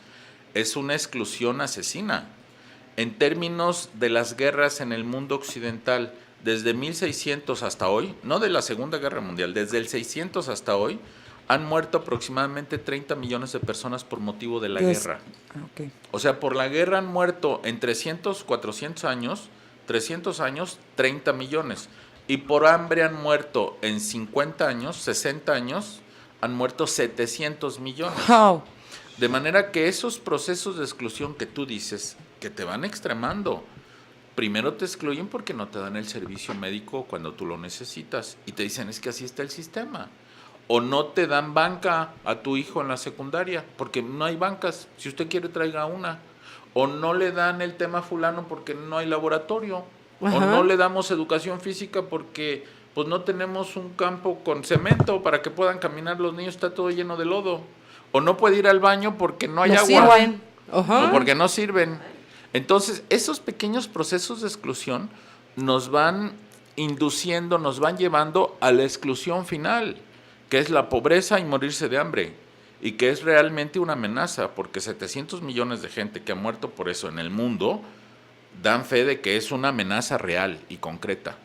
es una exclusión asesina. En términos de las guerras en el mundo occidental, desde 1600 hasta hoy, no de la Segunda Guerra Mundial, desde el 600 hasta hoy, han muerto aproximadamente 30 millones de personas por motivo de la guerra. Okay. O sea, por la guerra han muerto en 300 años, 30 millones. Y por hambre han muerto en 50 años, 60 años, han muerto 700 millones. Wow. De manera que esos procesos de exclusión que tú dices, que te van extremando, primero te excluyen porque no te dan el servicio médico cuando tú lo necesitas. Y te dicen, es que así está el sistema. O no te dan banca a tu hijo en la secundaria, porque no hay bancas. Si usted quiere, traiga una. O no le dan el tema fulano porque no hay laboratorio. Ajá. O no le damos educación física porque pues no tenemos un campo con cemento para que puedan caminar los niños, está todo lleno de lodo. O no puede ir al baño porque no hay No agua. sirven. Ajá. O porque no sirven. Entonces, esos pequeños procesos de exclusión nos van induciendo, nos van llevando a la exclusión final, que es la pobreza y morirse de hambre, y que es realmente una amenaza, porque 700 millones de gente que ha muerto por eso en el mundo dan fe de que es una amenaza real y concreta.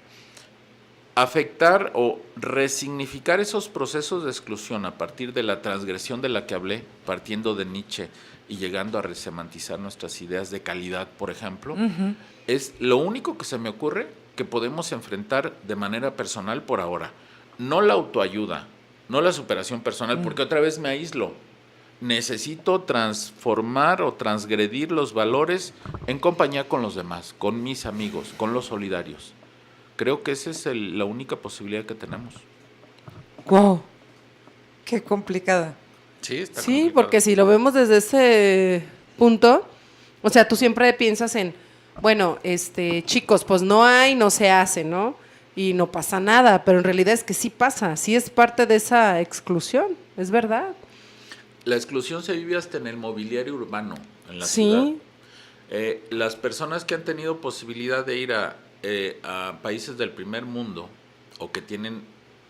Afectar o resignificar esos procesos de exclusión a partir de la transgresión de la que hablé, partiendo de Nietzsche y llegando a resemantizar nuestras ideas de calidad, por ejemplo, es lo único que se me ocurre que podemos enfrentar de manera personal por ahora. No la autoayuda, no la superación personal, porque otra vez me aíslo. Necesito transformar o transgredir los valores en compañía con los demás, con mis amigos, con los solidarios. Creo que esa es la única posibilidad que tenemos. Wow. Qué complicada. Sí, está Sí, complicado. porque si lo vemos desde ese punto, o sea, tú siempre piensas en, bueno, chicos, pues no hay, no se hace, ¿no? Y no pasa nada, pero en realidad es que sí pasa, sí es parte de esa exclusión, es verdad. La exclusión se vive hasta en el mobiliario urbano, en la Sí. ciudad. Las personas que han tenido posibilidad de ir a países del primer mundo o que tienen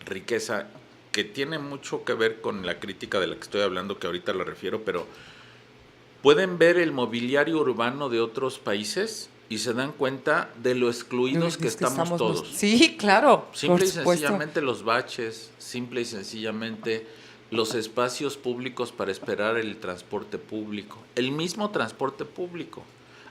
riqueza, que tiene mucho que ver con la crítica de la que estoy hablando, que ahorita la refiero, pero pueden ver el mobiliario urbano de otros países y se dan cuenta de lo excluidos que estamos todos. Sí, claro. Simple y por supuesto. sencillamente los baches, simple y sencillamente los espacios públicos para esperar el transporte público, el mismo transporte público.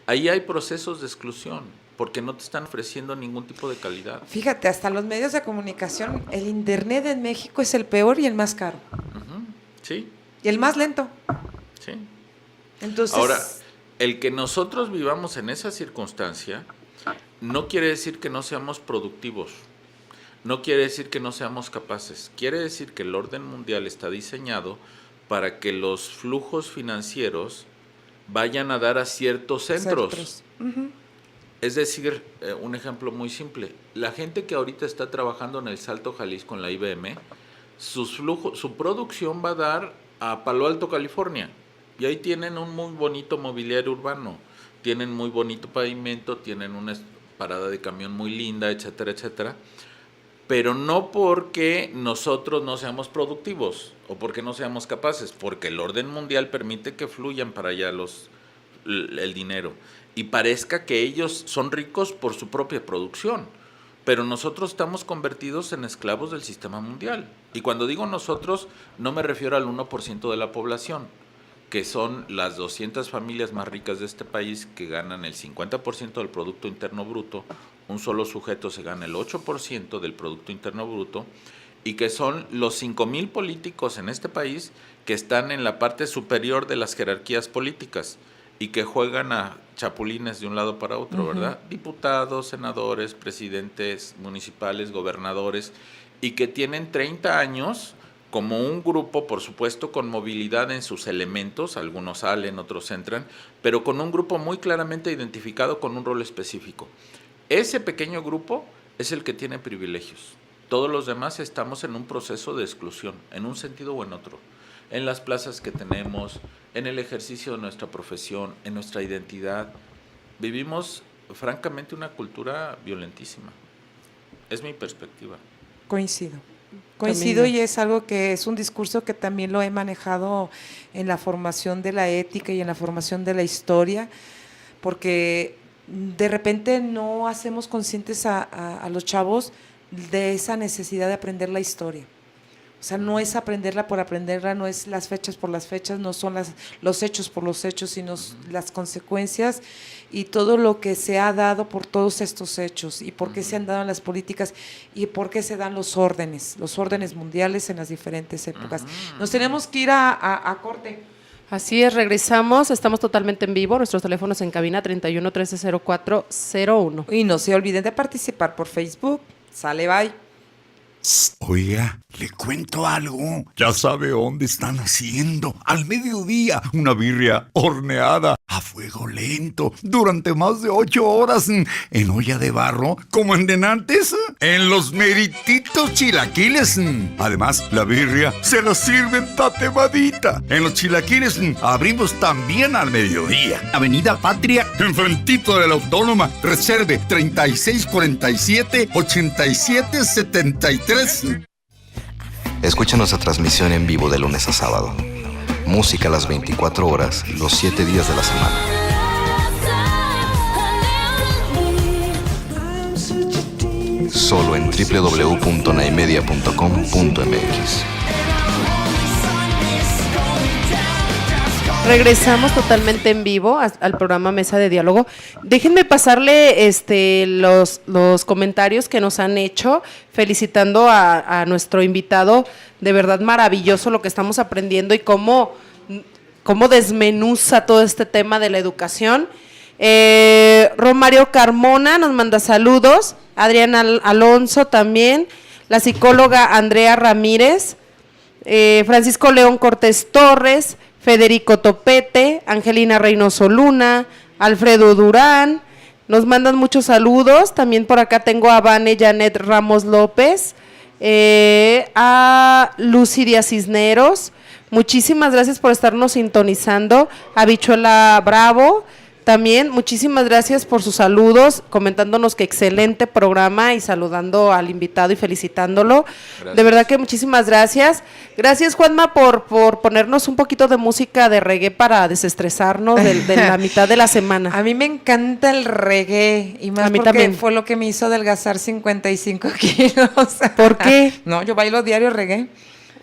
Ahí hay procesos de exclusión, porque no te están ofreciendo ningún tipo de calidad. Fíjate, hasta los medios de comunicación, el internet en México es el peor y el más caro. Ujú, sí, Y el más lento. sí. Entonces, Ahora, el que nosotros vivamos en esa circunstancia no quiere decir que no seamos productivos. no quiere decir que no seamos capaces. Quiere decir que el orden mundial está diseñado para que los flujos financieros vayan a dar a ciertos centros. Uh-huh. Es decir, un ejemplo muy simple. La gente que ahorita está trabajando en el Salto Jalisco, en la IBM, su producción va a dar a Palo Alto, California. Y ahí tienen un muy bonito mobiliario urbano, tienen muy bonito pavimento, tienen una parada de camión muy linda, etcétera, etcétera. Pero no porque nosotros no seamos productivos o porque no seamos capaces, porque el orden mundial permite que fluyan para allá el dinero y parezca que ellos son ricos por su propia producción, pero nosotros estamos convertidos en esclavos del sistema mundial. Y cuando digo nosotros, no me refiero al 1% de la población, que son las 200 familias más ricas de este país que ganan el 50% del Producto Interno Bruto, un solo sujeto se gana el 8% del Producto Interno Bruto, y que son los 5,000 políticos en este país que están en la parte superior de las jerarquías políticas y que juegan a chapulines de un lado para otro, uh-huh. ¿verdad? Diputados, senadores, presidentes municipales, gobernadores, y que tienen 30 años como un grupo, por supuesto, con movilidad en sus elementos, algunos salen, otros entran, pero con un grupo muy claramente identificado con un rol específico. Ese pequeño grupo es el que tiene privilegios. Todos los demás estamos en un proceso de exclusión, en un sentido o en otro. En las plazas que tenemos, en el ejercicio de nuestra profesión, en nuestra identidad. Vivimos, francamente, una cultura violentísima. Es mi perspectiva. Coincido y es algo que es un discurso que también lo he manejado en la formación de la ética y en la formación de la historia, porque de repente no hacemos conscientes a los chavos de esa necesidad de aprender la historia. O sea, no es aprenderla por aprenderla, no es las fechas por las fechas, no son los hechos por los hechos, sino las consecuencias y todo lo que se ha dado por todos estos hechos y por qué se han dado en las políticas y por qué se dan los órdenes mundiales en las diferentes épocas. Nos tenemos que ir a corte. Así es, regresamos, estamos totalmente en vivo, nuestros teléfonos en cabina 31 13 0401. Y no se olviden de participar por Facebook. Sale, bye. Oiga, le cuento algo. Ya sabe dónde están haciendo al mediodía una birria horneada a fuego lento durante más de 8 horas en olla de barro, como en antes, en los merititos chilaquiles. Además, la birria se la sirven tatemadita. En los chilaquiles abrimos también al mediodía. Avenida Patria, enfrentito de la Autónoma. Reserve 3647-8773. Escucha nuestra transmisión en vivo de lunes a sábado. Música a las 24 horas, los 7 días de la semana. Solo en www.naimedia.com.mx. Regresamos totalmente en vivo al programa Mesa de Diálogo. Déjenme pasarle los comentarios que nos han hecho, felicitando a nuestro invitado. De verdad maravilloso lo que estamos aprendiendo y cómo desmenuza todo este tema de la educación. Romario Carmona nos manda saludos, Adriana Alonso también, la psicóloga Andrea Ramírez, Francisco León Cortés Torres, Federico Topete, Angelina Reynoso Luna, Alfredo Durán, nos mandan muchos saludos. También por acá tengo a Vane Janet Ramos López, a Lucy Díaz Cisneros, muchísimas gracias por estarnos sintonizando. A Bichuela Bravo, también muchísimas gracias por sus saludos, comentándonos que excelente programa y saludando al invitado y felicitándolo. Gracias. De verdad que muchísimas gracias. Gracias, Juanma, por ponernos un poquito de música de reggae para desestresarnos de la mitad de la semana. A mí me encanta el reggae y más porque también fue lo que me hizo adelgazar 55 kilos. ¿Por qué? No, yo bailo diario reggae.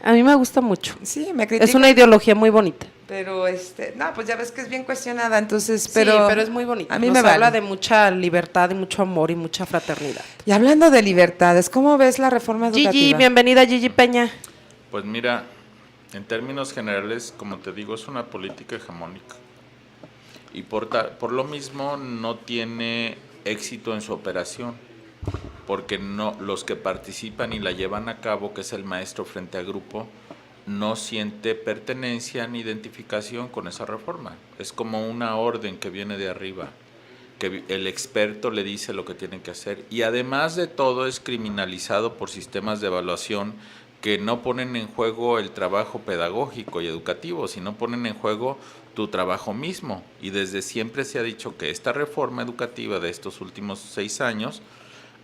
A mí me gusta mucho. Sí, me critican. Es una ideología muy bonita. Pero no, pues ya ves que es bien cuestionada, entonces, sí, pero es muy bonita. A mí nos me habla vale. de mucha libertad y mucho amor y mucha fraternidad. Y hablando de libertades, ¿cómo ves la reforma educativa? Gigi, bienvenida Gigi Peña. Pues mira, en términos generales, como te digo, es una política hegemónica. Y por lo mismo no tiene éxito en su operación. porque no, los que participan y la llevan a cabo, que es el maestro frente a grupo, no siente pertenencia ni identificación con esa reforma. Es como una orden que viene de arriba, que el experto le dice lo que tienen que hacer, y además de todo es criminalizado por sistemas de evaluación que no ponen en juego el trabajo pedagógico y educativo, sino ponen en juego tu trabajo mismo. Y desde siempre se ha dicho que esta reforma educativa de estos últimos 6 años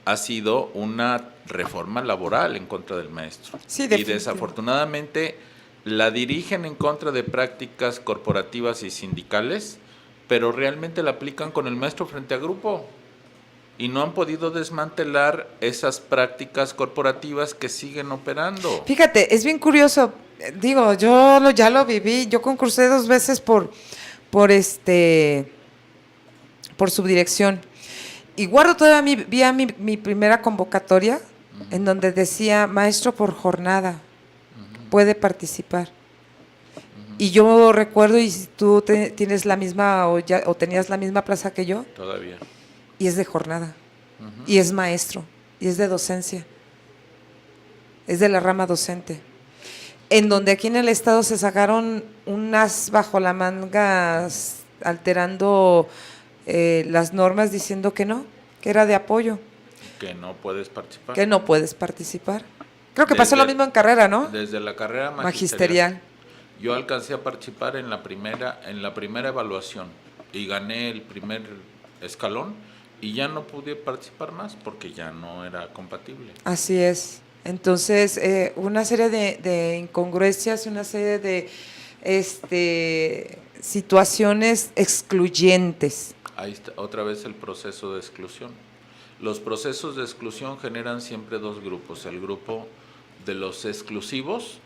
ha sido una reforma laboral en contra del maestro. Sí, y desafortunadamente la dirigen en contra de prácticas corporativas y sindicales, pero realmente la aplican con el maestro frente a grupo y no han podido desmantelar esas prácticas corporativas que siguen operando. Fíjate, es bien curioso, digo, ya lo viví, yo concursé 2 veces por subdirección. Y guardo todavía mi primera convocatoria, en donde decía maestro por jornada, puede participar. Y yo recuerdo, y si tú tienes la misma o tenías la misma plaza que yo, Todavía. y es de jornada, y es maestro, y es de docencia, es de la rama docente. En donde aquí en el estado se sacaron unas bajo la manga alterando las normas, diciendo que no, que era de apoyo. Que no puedes participar. Que no puedes participar. Creo que pasó lo mismo en carrera, ¿no? Desde la carrera Magisterial. Yo alcancé a participar en la primera evaluación y gané el primer escalón y ya no pude participar más porque ya no era compatible. Así es. Entonces, una serie de incongruencias, una serie de situaciones excluyentes. Ahí está otra vez el proceso de exclusión. Los procesos de exclusión generan siempre 2 grupos, el grupo de los exclusivos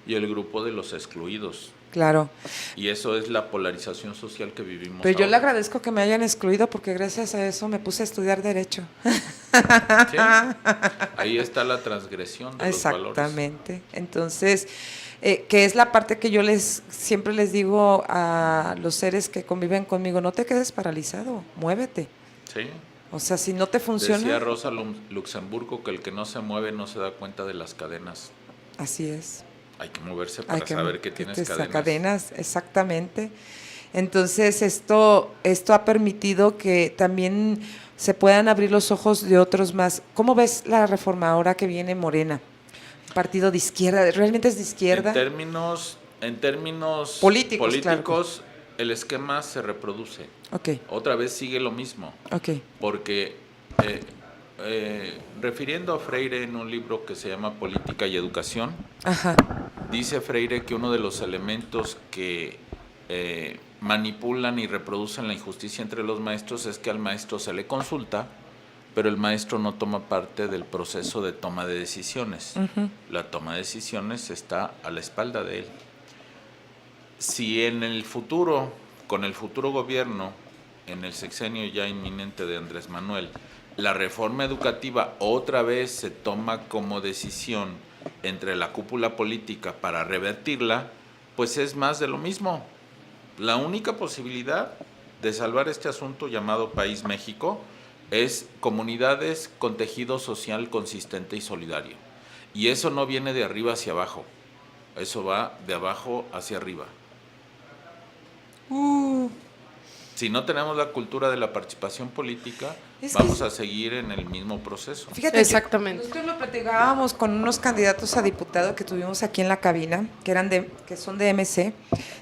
y el grupo de los excluidos. Claro. Y eso es la polarización social que vivimos Pero yo ahora. le agradezco que me hayan excluido porque gracias a eso me puse a estudiar Derecho. Sí, ahí está la transgresión de los valores. Exactamente. Entonces, que es la parte que yo siempre les digo a los seres que conviven conmigo, no te quedes paralizado, muévete. Sí. O sea, si no te funciona. Decía Rosa Luxemburgo que el que no se mueve no se da cuenta de las cadenas. Así es. Hay que moverse para saber que tienes cadenas. Exactamente. Entonces, esto ha permitido que también se puedan abrir los ojos de otros más. ¿Cómo ves la reforma ahora que viene Morena? Partido de izquierda, ¿realmente es de izquierda? En términos políticos, claro. El esquema se reproduce. Okay. Otra vez sigue lo mismo. Okay. Porque refiriendo a Freire en un libro que se llama Política y Educación, Ajá. Dice Freire que uno de los elementos que manipulan y reproducen la injusticia entre los maestros es que al maestro se le consulta, pero el maestro no toma parte del proceso de toma de decisiones. Uh-huh. La toma de decisiones está a la espalda de él. Si en el futuro, con el futuro gobierno, en el sexenio ya inminente de Andrés Manuel, la reforma educativa otra vez se toma como decisión entre la cúpula política para revertirla, pues es más de lo mismo. La única posibilidad de salvar este asunto llamado País México es comunidades con tejido social consistente y solidario. Y eso no viene de arriba hacia abajo, eso va de abajo hacia arriba. Si no tenemos la cultura de la participación política, vamos a seguir en el mismo proceso. Fíjate, exactamente. Nosotros lo platicábamos con unos candidatos a diputado que tuvimos aquí en la cabina, que son de MC.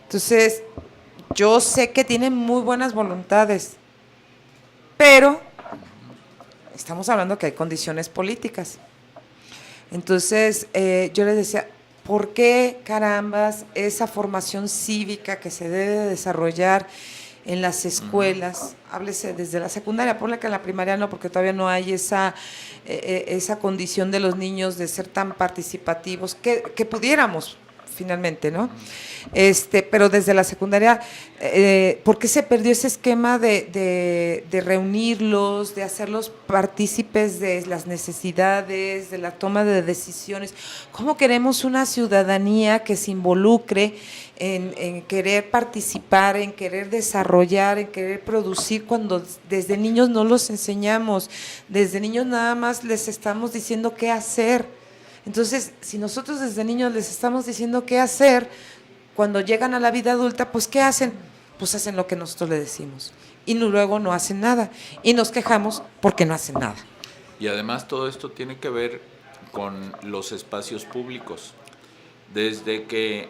Entonces, yo sé que tienen muy buenas voluntades, pero estamos hablando que hay condiciones políticas. Entonces, yo les decía, ¿por qué carambas esa formación cívica que se debe desarrollar en las escuelas, háblese desde la secundaria, ponle que en la primaria no, porque todavía no hay esa condición de los niños de ser tan participativos, que pudiéramos finalmente, ¿no? Pero desde la secundaria, ¿por qué se perdió ese esquema de reunirlos, de hacerlos partícipes de las necesidades, de la toma de decisiones? ¿Cómo queremos una ciudadanía que se involucre en querer participar, en querer desarrollar, en querer producir, cuando desde niños no los enseñamos? Desde niños nada más les estamos diciendo qué hacer. Entonces, si nosotros desde niños les estamos diciendo qué hacer, cuando llegan a la vida adulta, pues ¿qué hacen? Pues hacen lo que nosotros les decimos. Y luego no hacen nada. Y nos quejamos porque no hacen nada. Y además todo esto tiene que ver con los espacios públicos. Desde que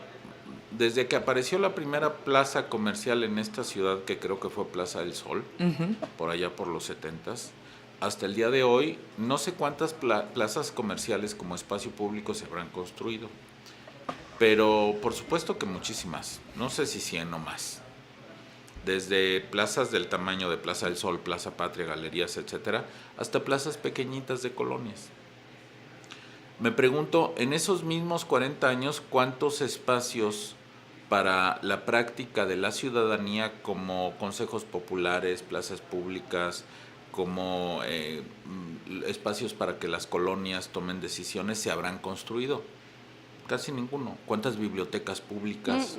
apareció la primera plaza comercial en esta ciudad, que creo que fue Plaza del Sol, por allá por los 70s, hasta el día de hoy, no sé cuántas plazas comerciales como espacio público se habrán construido, pero por supuesto que muchísimas, no sé si 100 o más. Desde plazas del tamaño de Plaza del Sol, Plaza Patria, galerías, etcétera, hasta plazas pequeñitas de colonias. Me pregunto, en esos mismos 40 años, ¿cuántos espacios para la práctica de la ciudadanía, como consejos populares, plazas públicas, como espacios para que las colonias tomen decisiones, se habrán construido? Casi ninguno. ¿Cuántas bibliotecas públicas?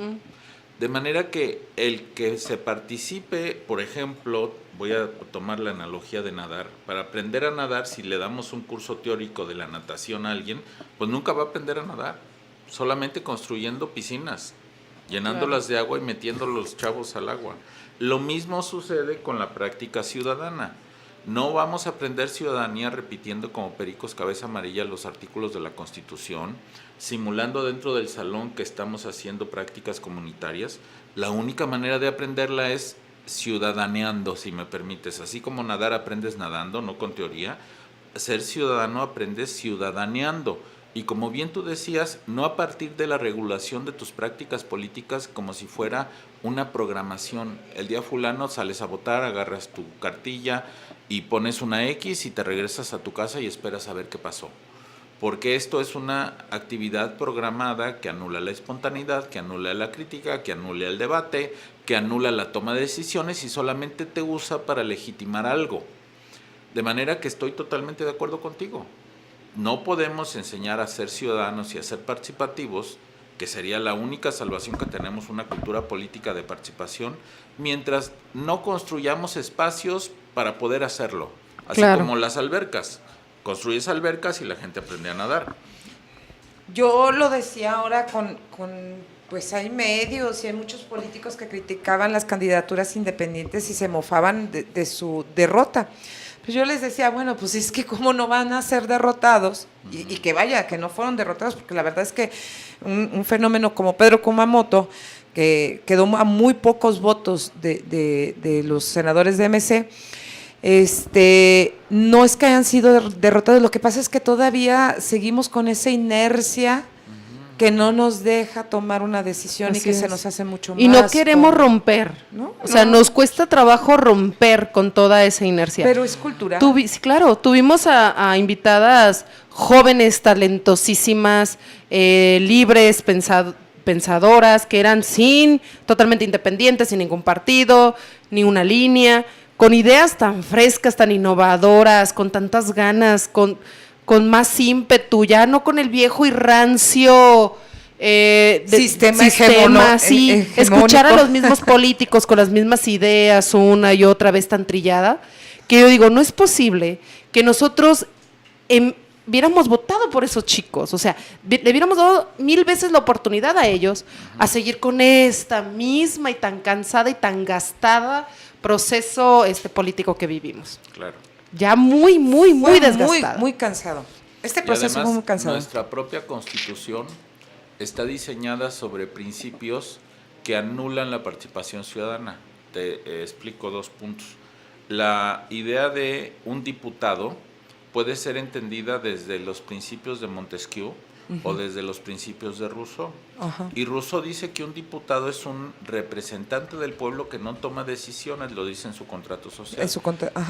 De manera que el que se participe, por ejemplo, voy a tomar la analogía de nadar, para aprender a nadar, si le damos un curso teórico de la natación a alguien, pues nunca va a aprender a nadar, solamente construyendo piscinas, llenándolas de agua y metiendo los chavos al agua. Lo mismo sucede con la práctica ciudadana. No vamos a aprender ciudadanía repitiendo como pericos cabeza amarilla los artículos de la Constitución, simulando dentro del salón que estamos haciendo prácticas comunitarias. La única manera de aprenderla es ciudadaneando, si me permites. Así como nadar aprendes nadando, no con teoría, ser ciudadano aprendes ciudadaneando. Y como bien tú decías, no a partir de la regulación de tus prácticas políticas como si fuera una programación. El día fulano sales a votar, agarras tu cartilla y pones una X y te regresas a tu casa y esperas a ver qué pasó. Porque esto es una actividad programada que anula la espontaneidad, que anula la crítica, que anula el debate, que anula la toma de decisiones y solamente te usa para legitimar algo. De manera que estoy totalmente de acuerdo contigo. No podemos enseñar a ser ciudadanos y a ser participativos, que sería la única salvación que tenemos, una cultura política de participación, mientras no construyamos espacios para poder hacerlo. Así como las albercas. Construyes albercas y la gente aprende a nadar. Yo lo decía ahora pues hay medios y hay muchos políticos que criticaban las candidaturas independientes y se mofaban de su derrota. Pues yo les decía, bueno, pues es que cómo no van a ser derrotados, y que vaya, que no fueron derrotados, porque la verdad es que un fenómeno como Pedro Kumamoto, que quedó a muy pocos votos de los senadores de MC, no es que hayan sido derrotados, lo que pasa es que todavía seguimos con esa inercia que no nos deja tomar una decisión. Así y que es. Se nos hace mucho más. Y no queremos romper, ¿no? O sea, nos cuesta trabajo romper con toda esa inercia. Pero es cultural. Sí, claro, tuvimos a invitadas jóvenes, talentosísimas, libres, pensadoras, que eran totalmente independientes, sin ningún partido, ni una línea, con ideas tan frescas, tan innovadoras, con tantas ganas, con más ímpetu, ya no con el viejo y rancio sistema sí, escuchar a los mismos políticos con las mismas ideas una y otra vez tan trillada, que yo digo, no es posible que nosotros hubiéramos votado por esos chicos, o sea, le hubiéramos dado 1000 veces la oportunidad a ellos a seguir con esta misma y tan cansada y tan gastada proceso político que vivimos. Claro. Ya muy desgastado. Muy cansado. Este proceso es muy cansado. Nuestra propia Constitución está diseñada sobre principios que anulan la participación ciudadana. Te explico 2 puntos. La idea de un diputado puede ser entendida desde los principios de Montesquieu o desde los principios de Rousseau. Y Rousseau dice que un diputado es un representante del pueblo que no toma decisiones, lo dice en su contrato social.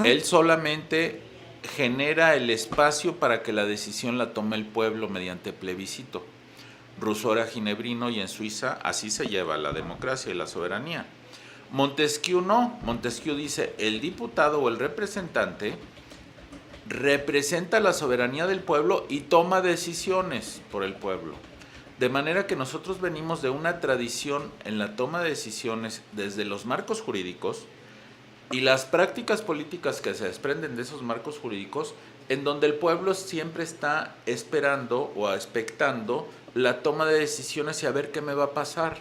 Él solamente genera el espacio para que la decisión la tome el pueblo mediante plebiscito. Rousseau era ginebrino y en Suiza así se lleva la democracia y la soberanía. Montesquieu no. Montesquieu dice, el diputado o el representante representa la soberanía del pueblo y toma decisiones por el pueblo. De manera que nosotros venimos de una tradición en la toma de decisiones desde los marcos jurídicos y las prácticas políticas que se desprenden de esos marcos jurídicos, en donde el pueblo siempre está esperando o expectando la toma de decisiones y a ver qué me va a pasar.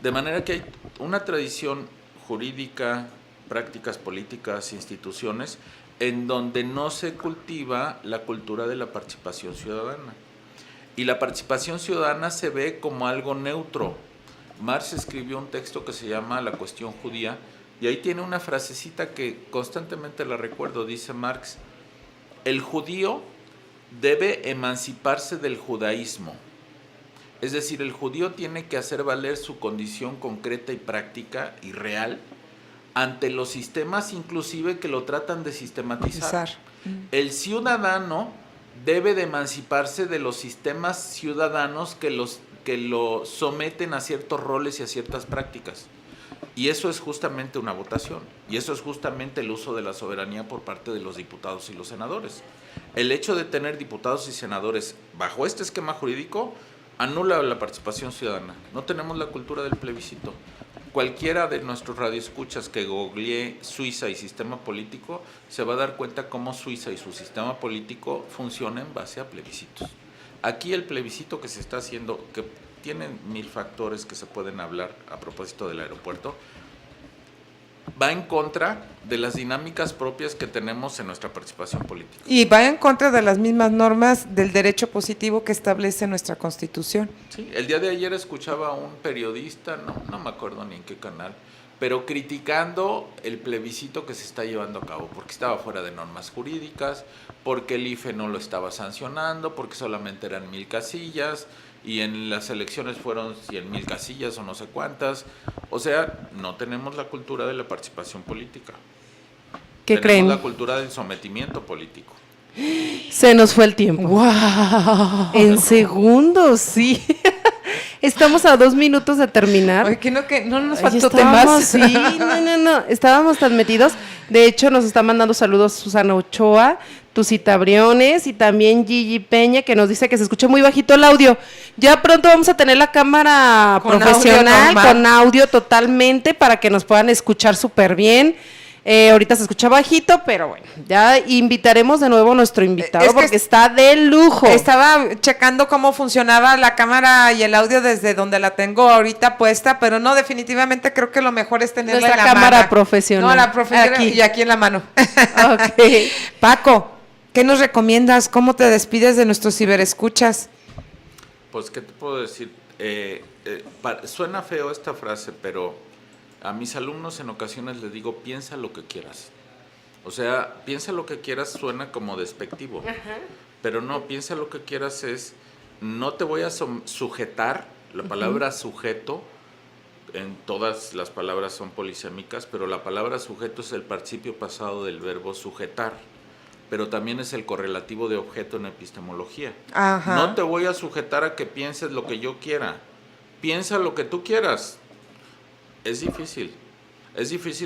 De manera que hay una tradición jurídica, prácticas políticas, instituciones, en donde no se cultiva la cultura de la participación ciudadana. Y la participación ciudadana se ve como algo neutro. Marx escribió un texto que se llama La cuestión judía, y ahí tiene una frasecita que constantemente la recuerdo. Dice Marx, el judío debe emanciparse del judaísmo. Es decir, el judío tiene que hacer valer su condición concreta y práctica y real ante los sistemas inclusive que lo tratan de sistematizar. El ciudadano debe de emanciparse de los sistemas ciudadanos que lo someten a ciertos roles y a ciertas prácticas. Y eso es justamente una votación, y eso es justamente el uso de la soberanía por parte de los diputados y los senadores. El hecho de tener diputados y senadores bajo este esquema jurídico anula la participación ciudadana. No tenemos la cultura del plebiscito. Cualquiera de nuestros radioescuchas que googlee Suiza y sistema político se va a dar cuenta cómo Suiza y su sistema político funciona en base a plebiscitos. Aquí el plebiscito que se está haciendo, que tienen 1000 factores que se pueden hablar a propósito del aeropuerto, va en contra de las dinámicas propias que tenemos en nuestra participación política. Y va en contra de las mismas normas del derecho positivo que establece nuestra Constitución. Sí, el día de ayer escuchaba a un periodista, no me acuerdo ni en qué canal, pero criticando el plebiscito que se está llevando a cabo, porque estaba fuera de normas jurídicas, porque el IFE no lo estaba sancionando, porque solamente eran 1000 casillas, y en las elecciones fueron 100,000 casillas o no sé cuántas. O sea, no tenemos la cultura de la participación política. ¿Qué creen? Tenemos la cultura del sometimiento político. Se nos fue el tiempo. ¡Wow! En segundos, sí. Estamos a 2 minutos de terminar. Oye, que no nos Ay, faltó estábamos, temas. Sí, no. Estábamos tan metidos. De hecho, nos está mandando saludos Susana Ochoa, Tusita Briones y también Gigi Peña, que nos dice que se escucha muy bajito el audio. Ya pronto vamos a tener la cámara Con profesional, audio con audio totalmente, para que nos puedan escuchar súper bien. Ahorita se escucha bajito, pero bueno, ya invitaremos de nuevo a nuestro invitado Es que porque está de lujo. Estaba checando cómo funcionaba la cámara y el audio desde donde la tengo ahorita puesta, pero no, definitivamente creo que lo mejor es tenerla Nuestra en la cámara mano. profesional. No, la profesional Aquí. y aquí en la mano. Ok. Paco, ¿qué nos recomiendas? ¿Cómo te despides de nuestros ciberescuchas? Pues, ¿qué te puedo decir? Suena feo esta frase, pero a mis alumnos en ocasiones les digo, piensa lo que quieras. O sea, piensa lo que quieras suena como despectivo. Ajá. Pero no, piensa lo que quieras es, no te voy a sujetar, la palabra sujeto, en todas las palabras son polisémicas, pero la palabra sujeto es el participio pasado del verbo sujetar, pero también es el correlativo de objeto en epistemología. Ajá. No te voy a sujetar a que pienses lo que yo quiera, piensa lo que tú quieras. Es difícil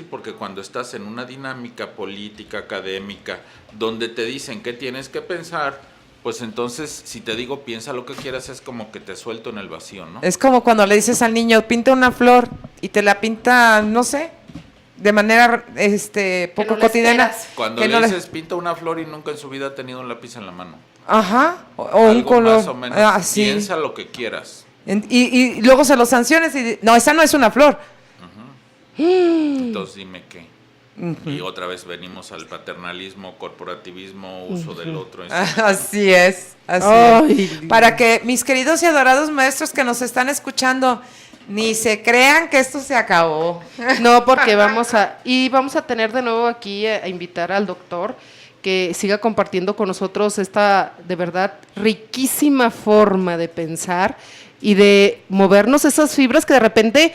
porque cuando estás en una dinámica política, académica, donde te dicen qué tienes que pensar, pues entonces si te digo piensa lo que quieras es como que te suelto en el vacío, ¿no? Es como cuando le dices al niño, pinta una flor y te la pinta, no sé, de manera poco cotidiana. Cuando le dices pinta una flor y nunca en su vida ha tenido un lápiz en la mano. Ajá, o un color. Más o menos, sí. Piensa lo que quieras. Y luego se lo sanciones y no, esa no es una flor. Entonces dime qué. Y otra vez venimos al paternalismo, corporativismo, uso del otro. Así es. Para que mis queridos y adorados maestros que nos están escuchando, ni se crean que esto se acabó. No, porque vamos a tener de nuevo aquí a invitar al doctor que siga compartiendo con nosotros esta de verdad riquísima forma de pensar y de movernos esas fibras que de repente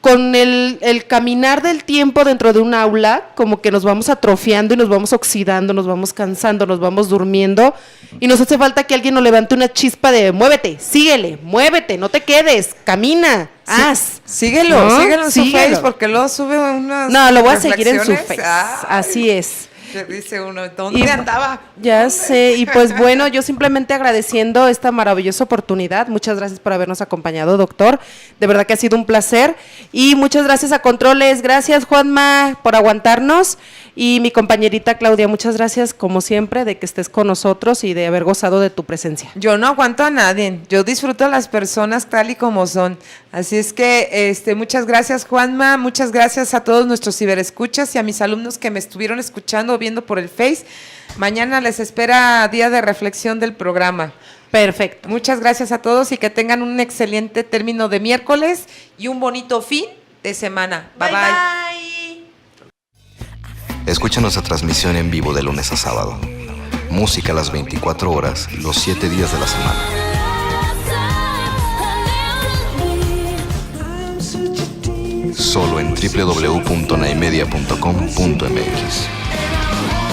con el caminar del tiempo dentro de un aula, como que nos vamos atrofiando y nos vamos oxidando, nos vamos cansando, nos vamos durmiendo y nos hace falta que alguien nos levante una chispa de muévete, síguele, muévete, no te quedes, camina, haz. Síguelo, ¿No? síguelo en su Síguelo. Face porque luego sube unas No, lo voy a seguir en su reflexiones. Face, Ay, así es. que dice uno, ¿dónde Y- andaba? Ya sé, y pues bueno, yo simplemente agradeciendo esta maravillosa oportunidad. Muchas gracias por habernos acompañado, doctor. De verdad que ha sido un placer. Y muchas gracias a Controles. Gracias, Juanma, por aguantarnos. Y mi compañerita Claudia, muchas gracias, como siempre, de que estés con nosotros y de haber gozado de tu presencia. Yo no aguanto a nadie, yo disfruto a las personas tal y como son. Así es que muchas gracias, Juanma, muchas gracias a todos nuestros ciberescuchas y a mis alumnos que me estuvieron escuchando o viendo por el Face. Mañana les espera día de reflexión del programa. Perfecto. Muchas gracias a todos y que tengan un excelente término de miércoles y un bonito fin de semana. Bye bye. Escucha nuestra transmisión en vivo de lunes a sábado. Música a las 24 horas, los 7 días de la semana. Solo en www.naimedia.com.mx.